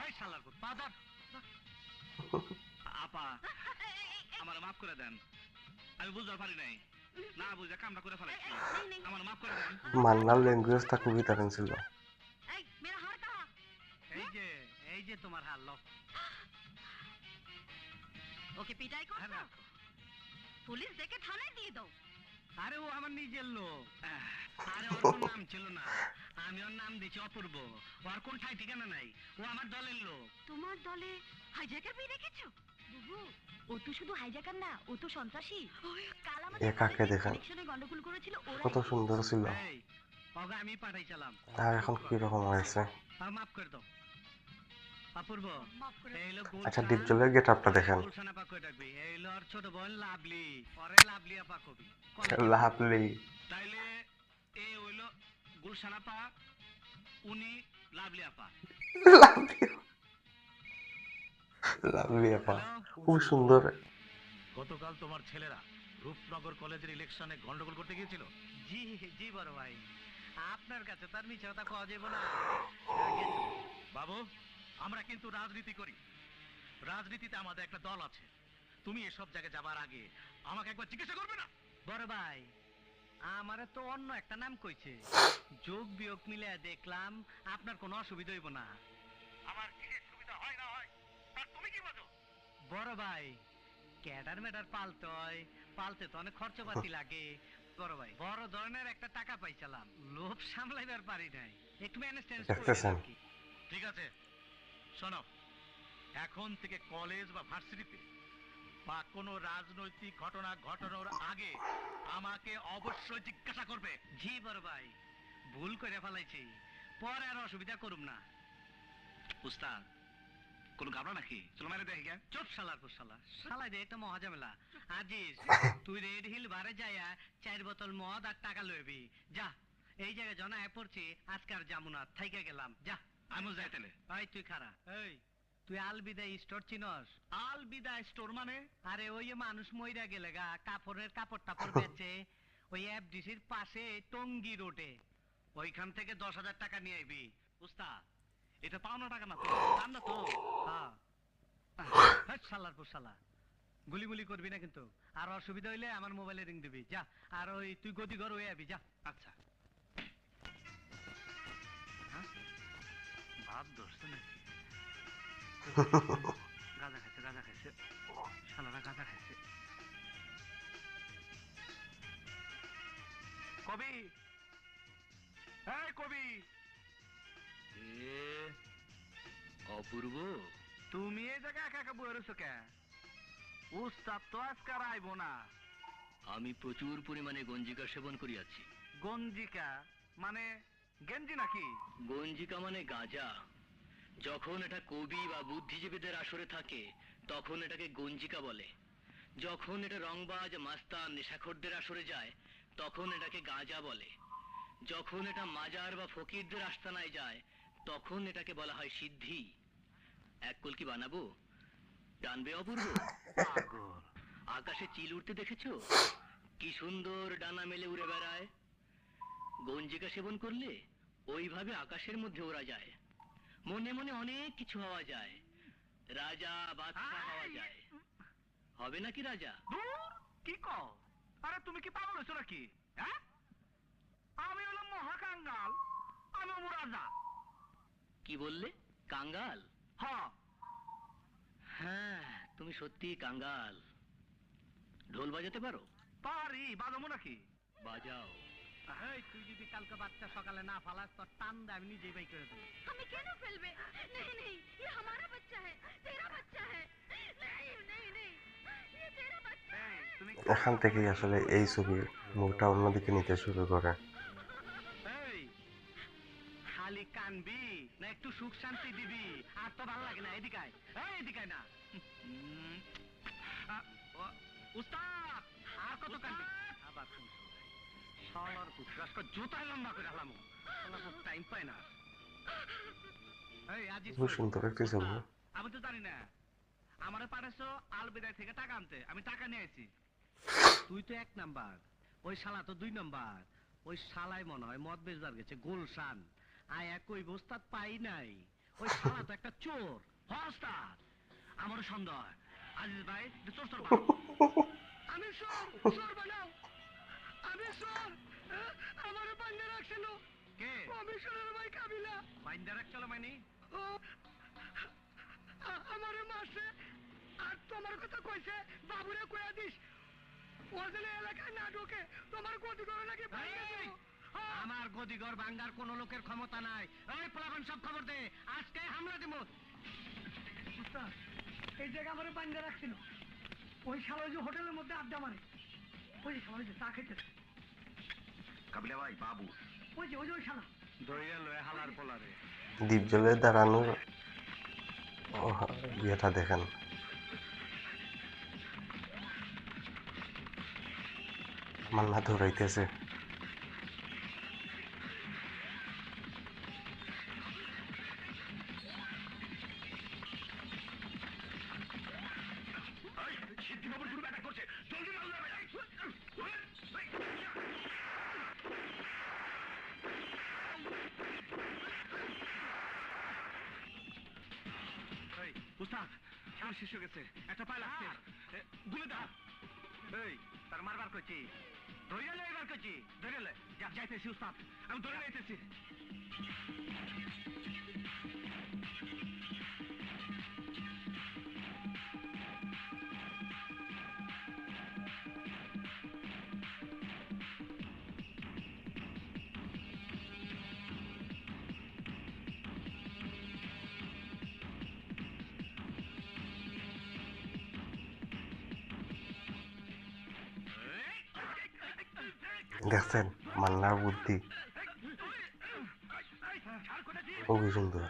এই শালার পুত, পা ধর। আপা আমার মাফ করে দেন, আমি বুঝতে পারি নাই, না বুঝে কামটা করে ফেলাইছি, नहीं नहीं আমার মাফ করে দেন। মান্নার ল্যাঙ্গুয়েজটা খুবই দারুণ ছিল। ऐ मेरा हार कहाँ এই যে তোমার হাল লো। ओके पिटाई হ্যাঁ, করছো রাখো। পুলিশ ডেকে থানায় দিয়ে দাও আরে ও আমার নিজের লোক। আরে ওর কোন নাম ছিল না, আমি ওর নাম দিয়েছি অপূর্ব। ওর কোন ঠাই ঠিকানা নাই, ও আমার দলের লোক। তোমার দলে হাইজ্যাকার পেয়ে রেখেছো বুবু ও তো শুধু হাইজ্যাকার না ও তো সন্ত্রাসী কাল আমাদের এ কাকে কলেজে দেখান? ইলেকশনে গন্ডগোল করেছিল ওরা কত সুন্দর ছিল, এই ওকে আমি পাঠাইছিলাম। আর এখন কিরকম হয়েছে। আর মাফ করে দাও অপূর্ব। মাফ করে। এই লোক আচ্ছা ডিপজলের গেট আপটা দেখেন, গুলশান আপা কই ডাকবি। এই লো আর ছোট বোন লাভলি, পরে লাভলি আপা কবি। লাভলি। তাইলে এ হইল গুলশান আপা, উনি লাভলি আপা। লাভলি আপা হ্যালো? খুব সুন্দর। গতকাল তোমার ছেলেরা রূপনগর কলেজের ইলেকশনে গন্ডগোল করতে গিয়েছিল। জি জি বড় ভাই, আপনার কাছে তার মিছে কথা পাওয়া যাবে না। বাবু, আমরা কিন্তু রাজনীতি করি, রাজনীতিতে আমাদের একটা দল আছে। তুমি এসব জায়গায় যাবার আগে আমাকে একবার জিজ্ঞাসা করবে না? বড় ভাই আমারে তো অন্য একটা নাম কইছে, যোগ বিয়োগ মিলে দেখলাম আপনার কোনো অসুবিধা হইব না। আমার কিসের সুবিধা হয় না হয় তা তুমি কি বোঝো? বড় ভাই ক্যাডার মেডার পালতে হয়, পালতে তো অনেক খরচপাতি লাগে। বড় ভাই বড় ধরনের একটা টাকা পাইছিলাম, লোভ সামলাইবার পারি নাই, একটু ম্যানেজ দেখতেছেন? ঠিক আছে, শোনো, এখন থেকে কলেজ বা ভার্সিটিতে বা কোনো রাজনৈতিক ঘটনা ঘটানোর আগে আমাকে অবশ্যই জিজ্ঞাসা করবে। জি বড় ভাই, ভুল করে ফেলাইছি, পরে আর অসুবিধা করুম না। উস্তাদ, কোনো ঘাবড়া নাকি? চলো মেরে দেখি গে। চুপ শালার পর শালা, শালাই দে একটা মহাজামেলা। আজিজ তুই রেড হিল বারে যাইয়া 4 বোতল মদ আর টাকা লইবি, যা। এই জায়গায় জনায় পড়ছি, আজকে আর যামুনা, থাইকা গেলাম, যা। আমিও যাই তাহলে। এই তুই খারা, এই তুই আলবিদা স্টোর চিনস? আল বিদা স্টোর মানে? আরে ওই যে মানুষ মইরা গেলে গা কাপড়ের কাপড় টাপড় বেচে, ওই এফডিসির পাশে টঙ্গি রোডে, ওইখান থেকে 10,000 টাকা নিয়ে আইবি। উস্তাদ, এটা পাওনা টাকা না তো, দাম না তো। হ্যাঁ হেৎ শালার পর শালা, গুলিমুলি করবি না কিন্তু, আর অসুবিধা হইলে আমার মোবাইলে রিং দিবি, যা। আর ওই তুই গদি ঘর হয়ে আবি, যা। আচ্ছা। হ্যাঁ? ভাব ধরছে নাকি? গাঁজা খাইছে, গাঁজা খাইছে, শালারা গাঁজা খাইছে। কবি, এই কবি। অপূর্ব, তুমি এই জায়গায় একা একা বয়ে রয়েছো কে? উস্তাদ তো আজকে আর আইবো না। আমি প্রচুর পরিমাণে গঞ্জিকা সেবন করিয়াছি। গঞ্জিকা মানে গেঞ্জি নাকি? গঞ্জিকা মানে গাঁজা। যখন এটা কবি বা বুদ্ধিজীবীদের আসরে থাকে তখন এটাকে গঞ্জিকা বলে। যখন এটা রংবাজ মাস্তান নেশাখোরদের আসরে যায় তখন এটাকে গাঁজা বলে। যখন এটা মাজার বা ফকিরদের আস্তানায় যায় তখন এটাকে বলা হয় সিদ্ধি। এক কলকি বানাবো? টানবে অপূর্ব? পাগল। আকাশে চিল উড়তে দেখেছো? কি সুন্দর ডানা মেলে উড়ে বেড়ায়। গঞ্জিকা সেবন করলে ওইভাবে আকাশের মধ্যে ওড়া যায়, মনে মনে অনেক কিছু হওয়া যায়, রাজা বাদশা হওয়া যায়। হবে নাকি রাজা? দূর, কি কও? আরে তুমি কি পাগল হয়েছো নাকি? হ্যাঁ? আমি হলাম মহাকাঙ্গাল, আমি হবো রাজা। কি বললে? কাঙ্গাল? হ্যাঁ। হ্যাঁ তুমি সত্যি কাঙ্গাল। ঢোল বাজাতে পারো? পারি, বাজাবো নাকি? বাজাও। এই তুই যদি কালকে বাচ্চা সকালে না ফালাস তোর টান দে আমি নিজেই বাই করে দেবো। हमें क्यों ना फिल्मे? नहीं नहीं, ये हमारा बच्चा है, तेरा बच्चा है। नहीं नहीं नहीं, ये तेरा बच्चा है। তুমি এখান থেকেই আসলে এই ছবির মুখটা অন্যদিকে নিতে শুরু করে। এই খালি কানবি না একটু সুখ শান্তি দিবি? আর তো ভালো লাগে না, এদিকে আয়। এই এদিকে আয় না। উস্তাদ আর কত কানবি? আবার শুনছো শালার পুত্র আজকে জুতায় লম্বা করে হালামু। শালা খুব টাইম পায় না। এই আজিজ খুব সুন্দর একটি ছবি। আমি তো জানি না আমারে পাঠাইছো আলবিদায় থেকে টাকা আনতে, আমি টাকা নিয়ে আইছি। তুই তো 1 নাম্বার, ওই শালা তো 2 নাম্বার। ওই শালাই মনে হয় মদ বেচবার গেছে গুলশান। আয়া কই বস্তাদ পাই নাই। ওই শালা তো একটা চোর। হস্তাদ আমারও সন্দেহ হয়। আজিজ ভাই চোর চোর আমি চোর বানাও, আমি চোর। আমারে বান্ধে রাখছিল কে কমিশনের ভাই কাবিলা। বাইন্দা রাখছিল মানে ও আমারে মারছে আর তোমার কথা কইছে বাবুরে কইয়া দিস ও যেন এলাকায় না ঢোকে, তোমার গতি করে নাকি ভাইয়া এই, দেবো। আমার গদিঘর ভাঙ্গার কোন লোকের ক্ষমতা নাই। ওই পোলাপান সব খবর দে, আজকে হামলা দেব। উস্তাদ, এই জায়গা আমারে বান্ধে রাখছিল। ওই শালা যে হোটেলের মধ্যে আড্ডা মারে, ওই যে শালা যে চা খেতেছে, কাবিলা ভাই বাবু ওই যে ওই শালা। ধইরা লয়ে হালার পোলারে। দ্বীপ জলে দাঁড়ানোর ইয়েটা দেখেন। মান্না ধরাইতেছে। সিদ্ধি বাবুর শুরু অ্যাটাক করছে, জলদি মারলে ভাই। উস্তাদ আমার শেষ হয়ে গেছে, একটা পায়ে লাগছে, গুলে দাও। এই তার মারবার কইছি, ধইরা লয়ে এবার কইছি। ধরে লে যাইতেছি উস্তাদ, আমি ধরে যাইতেছি। দেখছেন মান্নার বুদ্ধি খুবই সুন্দর।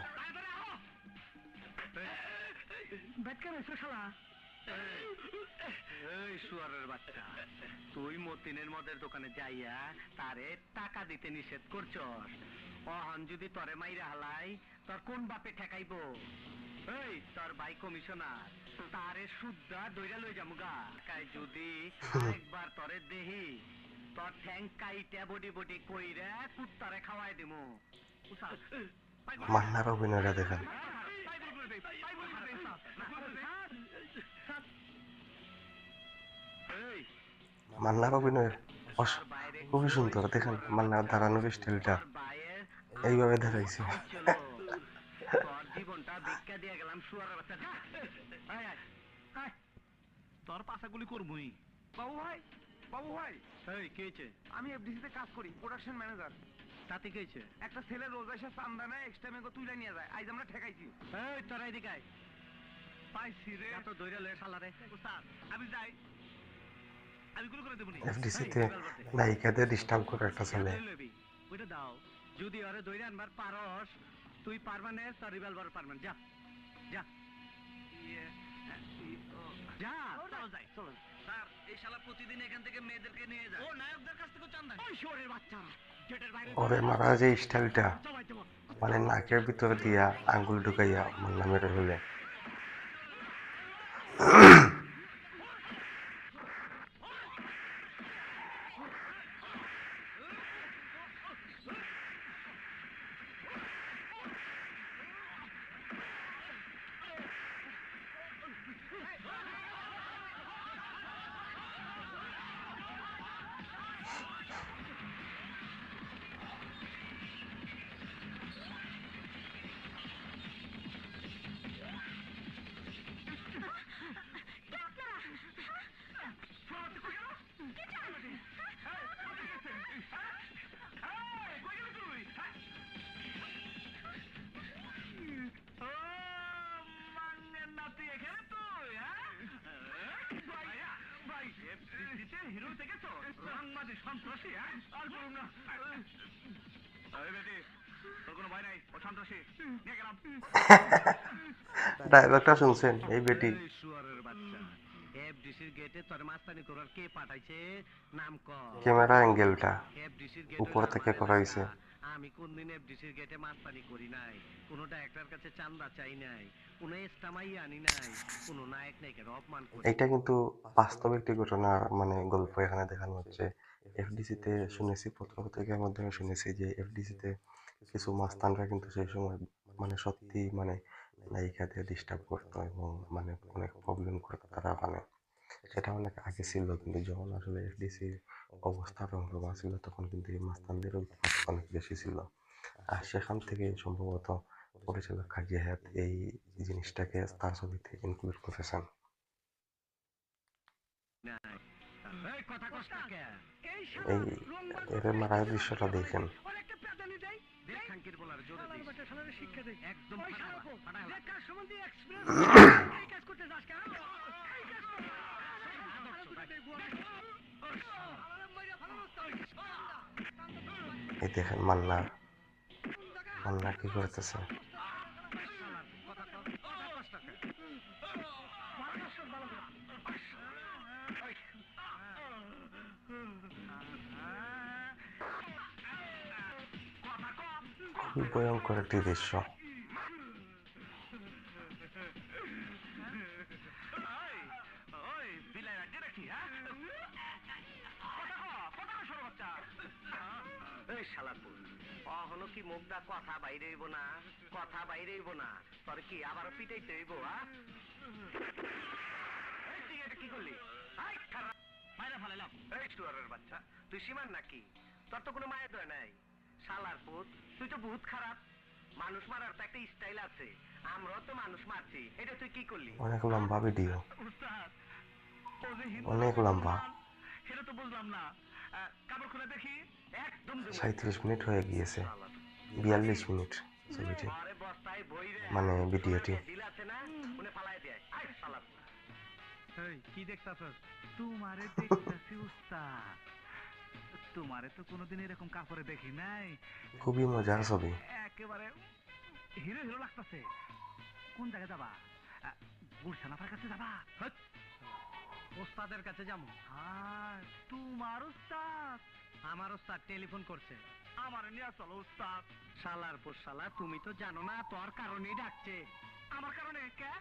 বেটকার এসো শালা। এই শুয়ারের বাচ্চা, তুই মতিনের মদের দোকানে যাইয়া তারে টাকা দিতে নিষেধ করছস। অহন যদি তরে মাইরা হালাই তোর কোন বাপে ঠেকাইবো? এই তোর ভাই কমিশনার, তারে সুদ্ধা দইরা লই যামুগা। কাই যদি একবার তরে দেহি তোর ঠ্যাং কাইটা বডি বডি কইরা কুত্তারে খাওয়াই দিমু। মান্নার অভিনয়টা দেখেন। এই মান্নার অভিনয় খুবই সুন্দর। দেখেন মান্নার দাঁড়ানোর স্টাইলটা এইভাবে দাঁড়াইছে। তোর জীবনটা ভিক্ষা দিয়ে গেলাম শুয়ারের বাচ্চা। যা। আয়, আয়, আয়। তোর পাশাগুলি করবই। বাবু ভাই, বাবু ভাই, এই কে হয়েছে? আমি এফডিসিতে কাজ করি, প্রোডাকশন ম্যানেজার। তাতে কে হয়েছে? একটা ছেলে রোজ এসে চান্দা নেয়, এক্সট্রা মেগো তুলে নিয়ে যায়। আজ আমরা ঠেকাইছি। এই তোরা এদিকে আয়। পাইছি রে। যা তো দইরা লয়ে শালারে। উস্তাদ আমি যাই, আমি গুলো করে দেবনি। এফডিসিতে নায়িকাদের ডিস্টার্ব করে একটা ছেলে। ওইটা দাও। যদি ওরে দইরা আনবার পারস, তুই পারমানে তোর রিভলভার পারমান। যা যা যা। চলো যাই, চলো। স্যার এই শালা প্রতিদিন এখান থেকে মেয়েদেরকে নিয়ে যায়। ও নায়কদের কাছ থেকে চান্দা নেয়। ওই শুয়ারের বাচ্চারা গেটের বাইরে ওরে মারা যে স্টাইলটা, সবাই দেবো। মানে নাকের ভিতরে দিয়া আঙ্গুল ঢুকাইয়া মান্না মেরে ফেলে। হিরো দেখেছো রংবাজি সন্ত্রাসী আর করুন না বেটি তোর কোনো ভয় নাই ও সন্ত্রাসী নিয়ে গেলাম ডায়লগটা শুনছেন? এই বেটি শুয়ারের বাচ্চা এফডিসির গেটে তোর মাস্তানি করার কে পাঠাইছে নাম ক ক্যামেরা অ্যাঙ্গেলটা এফডিসির উপর থেকে করা হয়েছে। আমি কোনদিন এফডিসির গেটে মাস্তানি করি নাই, কোনো ডাইরেক্টর কাছে চান্দা চাই নাই, কোনো এস্টামাই আনি নাই, কোনো নায়ক নায়িকার অপমান করি এটা কিন্তু বাস্তব একটি ঘটনা, মানে গল্প এখানে দেখানো হচ্ছে। এফডিসিতে শুনেছি, পত্রপত্রিকার মাধ্যমে শুনেছি যে এফডিসিতে কিছু মাস্তানরা কিন্তু সেই সময় মানে সত্যি মানে নায়িকাদের ডিস্টার্ব করতো এবং মানে অনেক প্রবলেম করতো তারা ওখানে। সেটা অনেক আগে ছিল, কিন্তু যখন আসলে এফডিসির অবস্থা রমরমা ছিল তখন কিন্তু এই মাস্তানদের উৎপাত অনেক বেশি ছিল। আর সেখান থেকে সম্ভবত পরিচালক কাজী হায়াৎ এই জিনিসটাকে তার ছবিতে ইনক্লুড করেছেন। নাই। এই কথা কস না কে? এই এই এর মারার দৃশ্যটা দেখেন। অনেকটা প্রাধান্য দেয় দেখ খানকির বলার জোরে শালার দিস। বাচ্চা শালারে শিক্ষা দেয় একদম ওই ফাটাবা, শালাপো, ফাটাবা। যে কাজ সম্বন্ধে এক্সপ্রেস এই কাজ করতে যাস কেন এই কাজ কর। শালা দুটো দেখ, বুয়া। শালারে মাইরা ফেলানোর তো। এই দেখেন মান্না মান্না কি করতেছে। শালার কথা কস, কথা কস না কে? খুবই ভয়ঙ্কর একটি দৃশ্য। ওই বিলাই রাজ্যে নাকি এই শালাপুর অহনো কি মুখটা কথা বাইরে হইব না, কথা বাইরে হইব না, তোর কি আবারও পিটাইতে হইব? তুই এটা কি করলি? আই, খারাপ। মাইরা ফেলাইলাম এই শুয়ারের বাচ্চা, তুই সীমান নাকি? তোর তো কোনো মায়ের দয় নাই। শালার পুত, তুই তো বহুত খারাপ। মানুষ মারার তো একটা স্টাইল আছে, আমরাও তো মানুষ মারছি, এটা তুই কি করলি? অনেক লম্বা ভিডিও, উস্তাদ ও যে হিন্দু অনেক লম্বা। সেটা তো বুঝলাম না কাপড় খুলে দেখি একদম দুমে। 37 মিনিট হয়ে গিয়েছে, 42 মিনিট ছবিটি, আরে বস্তায় বইরে মানে ভিডিওটি। ঢিল আছে না, উনি ফালাই দেয়। আই শালার। এই কি দেখতাছস? তোমারে দেখতাছি উস্তাদ, তোমারে তো কোনোদিন এরকম কাপড়ে দেখি নাই, খুবই মজার ছবি। একেবারে হিরো হিরো লাগতাছে। কোন জায়গায় যাবা? গুলশানাফার কাছে যাবা? ওস্তাদের কাছে যাবো। হ্যাঁ তোমার উস্তাদ আমার ওস্তাদ টেলিফোন করছে। আমার নিয়ে চলো উস্তাদ। শালার পর শালা, তুমি তো জানো না তোর কারণেই ডাকছে। আমার কারণে কে?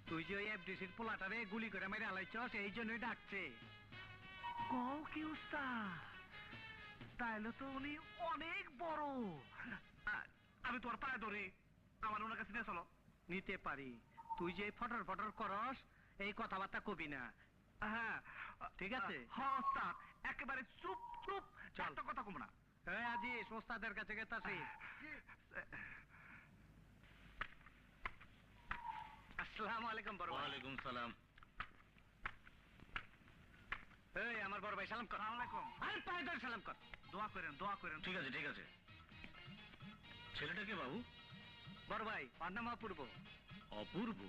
তুই যে ওই এফডিসির পোলাটারে গুলি করে মেরে আলাইছস, এই জন্যই ডাকছে। কও কি উস্তাদ? তাইলে তো উনি অনেক বড়। আমি তোমার পায়ে ধরি, আমার ওনার কাছে নিয়ে চলো। নিতে পারি, তুই যে ফটর ফটর করস এই কথাবার্তা কবি না। হ্যাঁ ঠিক আছে? হ্যাঁ উস্তাদ, একেবারে চুপ চুপ, চল। একটা কথা কম না। এই আজিস, ওস্তাদের কাছে গেতাছি। আসসালামু আলাইকুম বড় ভাই। ওয়ালাইকুম সালাম। এই আমার বড় ভাই সালাম কর। আসসালামু আলাইকুম। আরে পায়ে ধরে সালাম কর। দোয়া করেন দোয়া করেন। ঠিক আছে ঠিক আছে। ছেলেটা কে বাবু? বড় ভাই, ওর নাম অপূর্ব। অপূর্ব?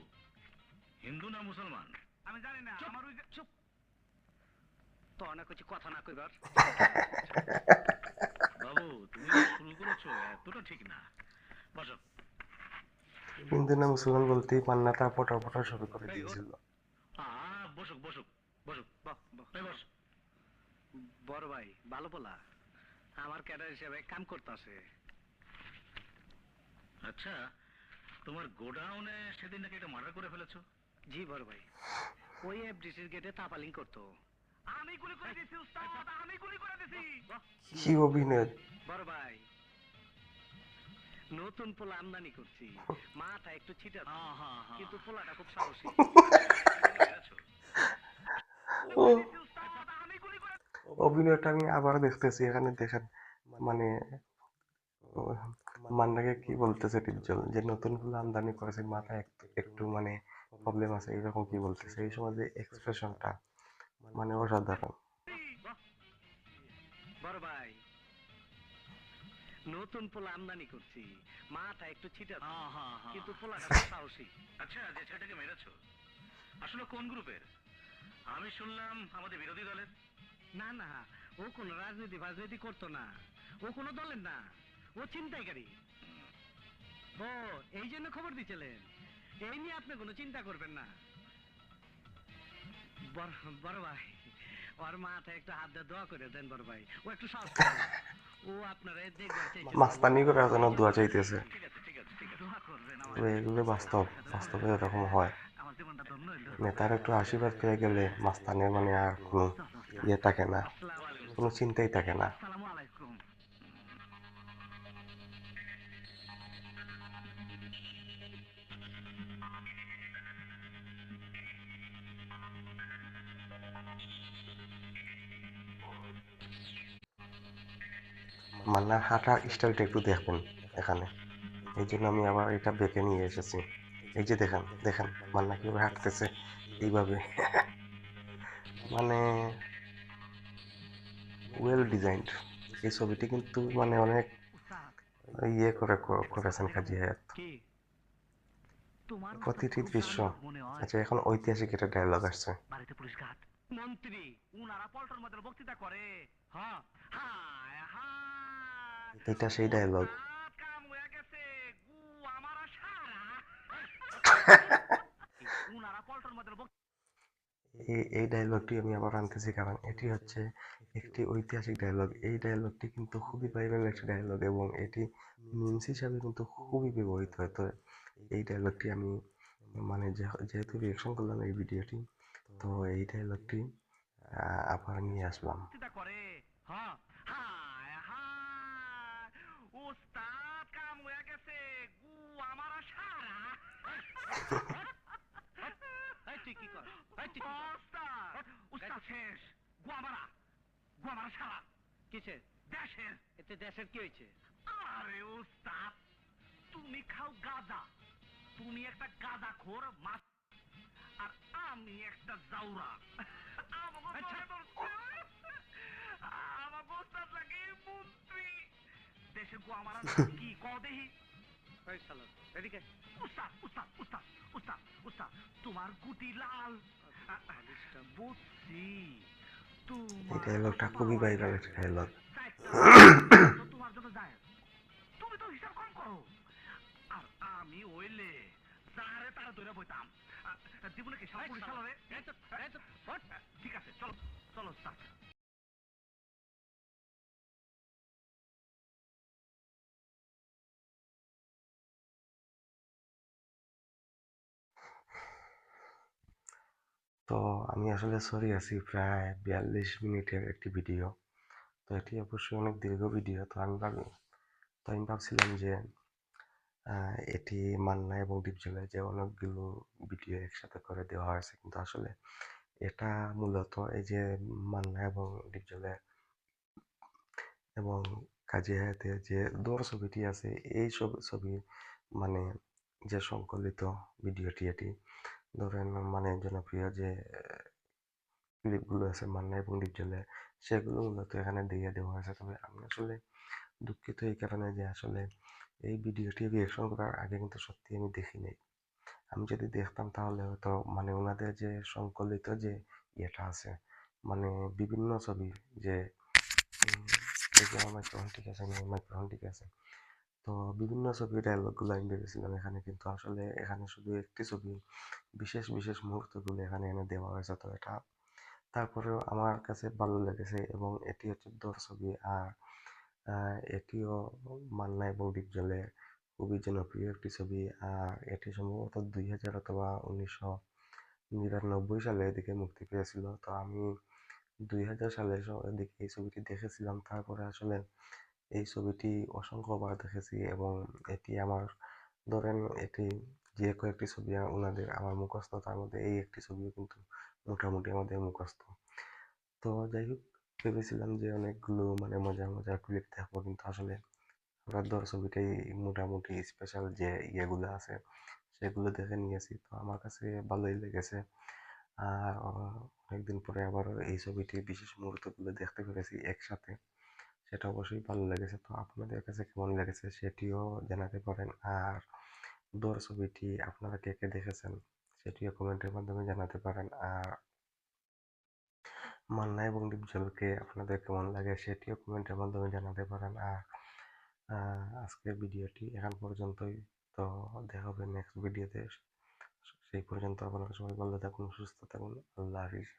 হিন্দু না মুসলমান? আমি জানি না। চুপ, আমার ওই যে চুপ। তো না কিছু কথা না কইবার। বাবু তুমি শুরু করেছো, এতটা ঠিক না। বসো। হিন্দু না মুসলমান বলতেই মান্না তার পটার পটার ছবি করে দিয়েছিল। বসুক বসুক বসুক। বাহ, বাহ। এই বস। বড় ভাই ভালো বলা, আমার ক্যাডার হিসেবে কাম করতেছে। আচ্ছা তোমার গোডাউনে সেদিন নাকি এটা মার্ডার করে ফেলেছো? জি বড় ভাই, ওই এফডিসির গেটে তাপালিং করতো। আমি গুলি করে দিয়েছি উস্তাদ, আমি গুলি করে দিয়েছি। কি অভিনয়! বড় ভাই, নতুন পোলা আমদানি করছি, মাথা একটু ছিটা, কিন্তু পোলাটা খুব সাহসী। ও অভিনয়টা আমি আবার দেখতেছি, এখানে দেখেন মানে মান্নাকে কি বলতেছে টিপজল, যে নতুন ফুল আমদানি করেছে, মাথায় একটু একটু মানে প্রবলেম আছে, এরকম কি বলতেছে। এই সময় যে এক্সপ্রেশনটা মানে অসাধারণ। বড় ভাই, নতুন পোলা আমদানি করছি, মাথা একটু ছিটা, কিন্তু পোলাটা খুব সাহসী। আচ্ছা যে ছেলেটাকে মেরেছো আসলে কোন গ্রুপের? আমি শুনলাম আমাদের বিরোধী দলের। না না, ও কোনো রাজনীতি করতো না, ও কোনো দলের না, ও ছিনতাইকারী। ও এই জন্য খবর দিছিলেন, এই নিয়ে আপনি কোনো চিন্তা করবেন না। বড় ভাই, ওর মাথায় একটু হাত দিয়ে দোয়া করে দেন বড় ভাই, ও একটু সাহস পাবে। ও আপনারা দেখবার চাইছে। মাস্তানি করে যেন দোয়া চাইতেছে, ঠিক আছে ঠিক আছে ঠিক আছে, দোয়া করবেন আমার তবে এগুলো বাস্তবে এরকম হয়। আমার জীবনটা ধন্য হইল। নেতার একটু আশীর্বাদ পেয়ে গেলে মাস্তানের মানে আর কোনো ইয়ে থাকে না, আসসালামু আলাইকুম। কোনো চিন্তাই থাকে না। আসসালামু আলাইকুম। মান্নার হাঁটার স্টাইলটা একটু দেখবেন এখানে, এই জন্য আমি আবার এটা বেঁকে নিয়ে এসেছি। এই যে দেখেন দেখেন মান্না কিভাবে হাঁটতেছে এইভাবে, মানে ওয়েল ডিজাইনড। এই ছবিটি কিন্তু মানে অনেক ইয়ে করেছেন কাজী হায়াৎ। কি তোমার প্রতিটি দৃশ্য। মনে হয় আচ্ছা, এখন ঐতিহাসিক একটা ডায়লগ আসছে। বাড়িতে পুলিশ ঘাট মন্ত্রী উনারা পল্টন মধ্যে বক্তৃতা করে। হ্যাঁ হায় হায়, এটা সেই ডায়লগ। ওস্তাদ কাম হয়ে গেছে, গু আমার সারা। উনারা পল্টন মধ্যে এই ডায়লগটি আমি আবার আনতেছি কারণ এটি হচ্ছে একটি ঐতিহাসিক ডায়লগ। এই ডায়লগটি কিন্তু খুবই ভাইরাল একটি ডায়লগ এবং এটি মিমস হিসাবে কিন্তু খুবই ব্যবহৃত হয়। তো এই ডায়লগটি আমি মানে যেহেতু রিয়েকশন করলাম এই ভিডিওটি, তো এই ডায়লগটি আবার নিয়ে আসলাম। বক্তৃতা করে। হ্যাঁ হায় হায়, ওস্তাদ কাম হয়ে গেছে, গু আমার সারা। এই তুই কি কর, এই তুই কি কর? ওস্তাদ ওস্তাদ শেষ, গু আমার সারা কিসের? দেশের। এতে দেশের কি হয়েছে? আরে ওস্তাদ, তুমি খাও গাঁজা, তুমি একটা গাঁজা খোর মাছ, আর আমি একটা জাউরা। আমাকে আচ্ছা। ধরে ধরছে। আমাকে ওস্তাদ লাগে মন্ত্রী। দেশে গো আমার কি কও দেহি। এই শালা, এদিকে। উস্তাদ উস্তাদ উস্তাদ উস্তাদ উস্তাদ, তোমার গুটি লাল। বুঝছি এই তোমার ডায়লগটা খুবই ভাইরাল একটা ডায়লগ। তোমার জন্য যায়, তুমি তো হিসাব কম করো। আর আমি হইলে যারে তারা ধরে বইতাম। জীবনে কি সারা পুলিশ চালাবে? ঠিক আছে, চলো চলো স্যার। তো আমি আসলে সরি আছি, প্রায় 42 মিনিটের একটি ভিডিও। তো এটি অবশ্যই অনেক দীর্ঘ ভিডিও। তো আমি ভাবছিলাম যে এটি মান্না এবং ডিপজলের যে অনেকগুলো ভিডিও একসাথে করে দেওয়া হয়েছে, কিন্তু আসলে এটা মূলত এই যে মান্না এবং ডিপজলের এবং কাজী হায়াতের যে দৌড় ছবিটি আছে, এই ছবি মানে যে সংকলিত ভিডিওটি, এটি ধরেন মানে জনপ্রিয় যে ক্লিপগুলো আছে মান্না এবং ডিপজলের, সেগুলো মূলত এখানে দিয়ে দেওয়া হয়েছে। তবে আমি আসলে দুঃখিত এই কারণে যে আসলে এই ভিডিওটি রিয়েকশন করার আগে কিন্তু সত্যি আমি দেখি নাই। আমি যদি দেখতাম তাহলে হয়তো মানে ওনাদের যে সংকলিত যে ইয়েটা আছে, মানে বিভিন্ন ছবি যে এই যে আমার মাইক্রোফোন ঠিক আছে, আমার মাইক্রোফোন ঠিক আছে, তো বিভিন্ন ছবির ডায়লগগুলো আমি ভেবেছিলাম এখানে, কিন্তু আসলে এখানে শুধু একটি ছবি বিশেষ বিশেষ মুহূর্তগুলো এখানে এনে দেওয়া হয়েছে। তো এটা তারপরেও আমার কাছে ভালো লেগেছে এবং এটি হচ্ছে দৌড় ছবি। আর এটিও মান্না এবং ডিপজলের খুবই জনপ্রিয় একটি ছবি। আর এটি সম্ভবত 2000 অথবা 1999 সালে এদিকে মুক্তি পেয়েছিল। তো আমি 2000 সালের দিকে এই ছবিটি দেখেছিলাম। তারপরে আসলে এই ছবিটি অসংখ্যবার দেখেছি এবং এটি আমার ধরেন এটি যে কয়েকটি ছবি ওনাদের আমার মুখস্থ, তার মধ্যে এই একটি ছবিও কিন্তু মোটামুটি আমাদের মুখস্থ। তো যাই হোক, ভেবেছিলাম যে অনেকগুলো মানে মজার মজার ক্লিপ দেখবো, কিন্তু আসলে আমরা দর ছবিটাই মোটামুটি স্পেশাল যে ইয়েগুলো আছে সেগুলো দেখে নিয়েছি। তো আমার কাছে ভালোই লেগেছে। আর অনেকদিন পরে আবার এই ছবিটির বিশেষ মুহূর্তগুলো দেখতে পেরেছি একসাথে, সেটা অবশ্যই ভালো লেগেছে। তো আপনাদের কাছে কেমন লেগেছে সেটিও জানাতে পারেন। আর দর ছবিটি আপনারা কে কে দেখেছেন সেটিও কমেন্টের মাধ্যমে জানাতে পারেন। আর মান্না এবং ডিপজলকে আপনাদের কেমন লাগে সেটিও কমেন্টের মাধ্যমে জানাতে পারেন। আর আজকের ভিডিওটি এখন পর্যন্তই। তো দেখা হবে নেক্সট ভিডিওতে। সেই পর্যন্ত আপনারা সবাই ভালো থাকুন, সুস্থ থাকুন। আল্লাহ হাফিজ।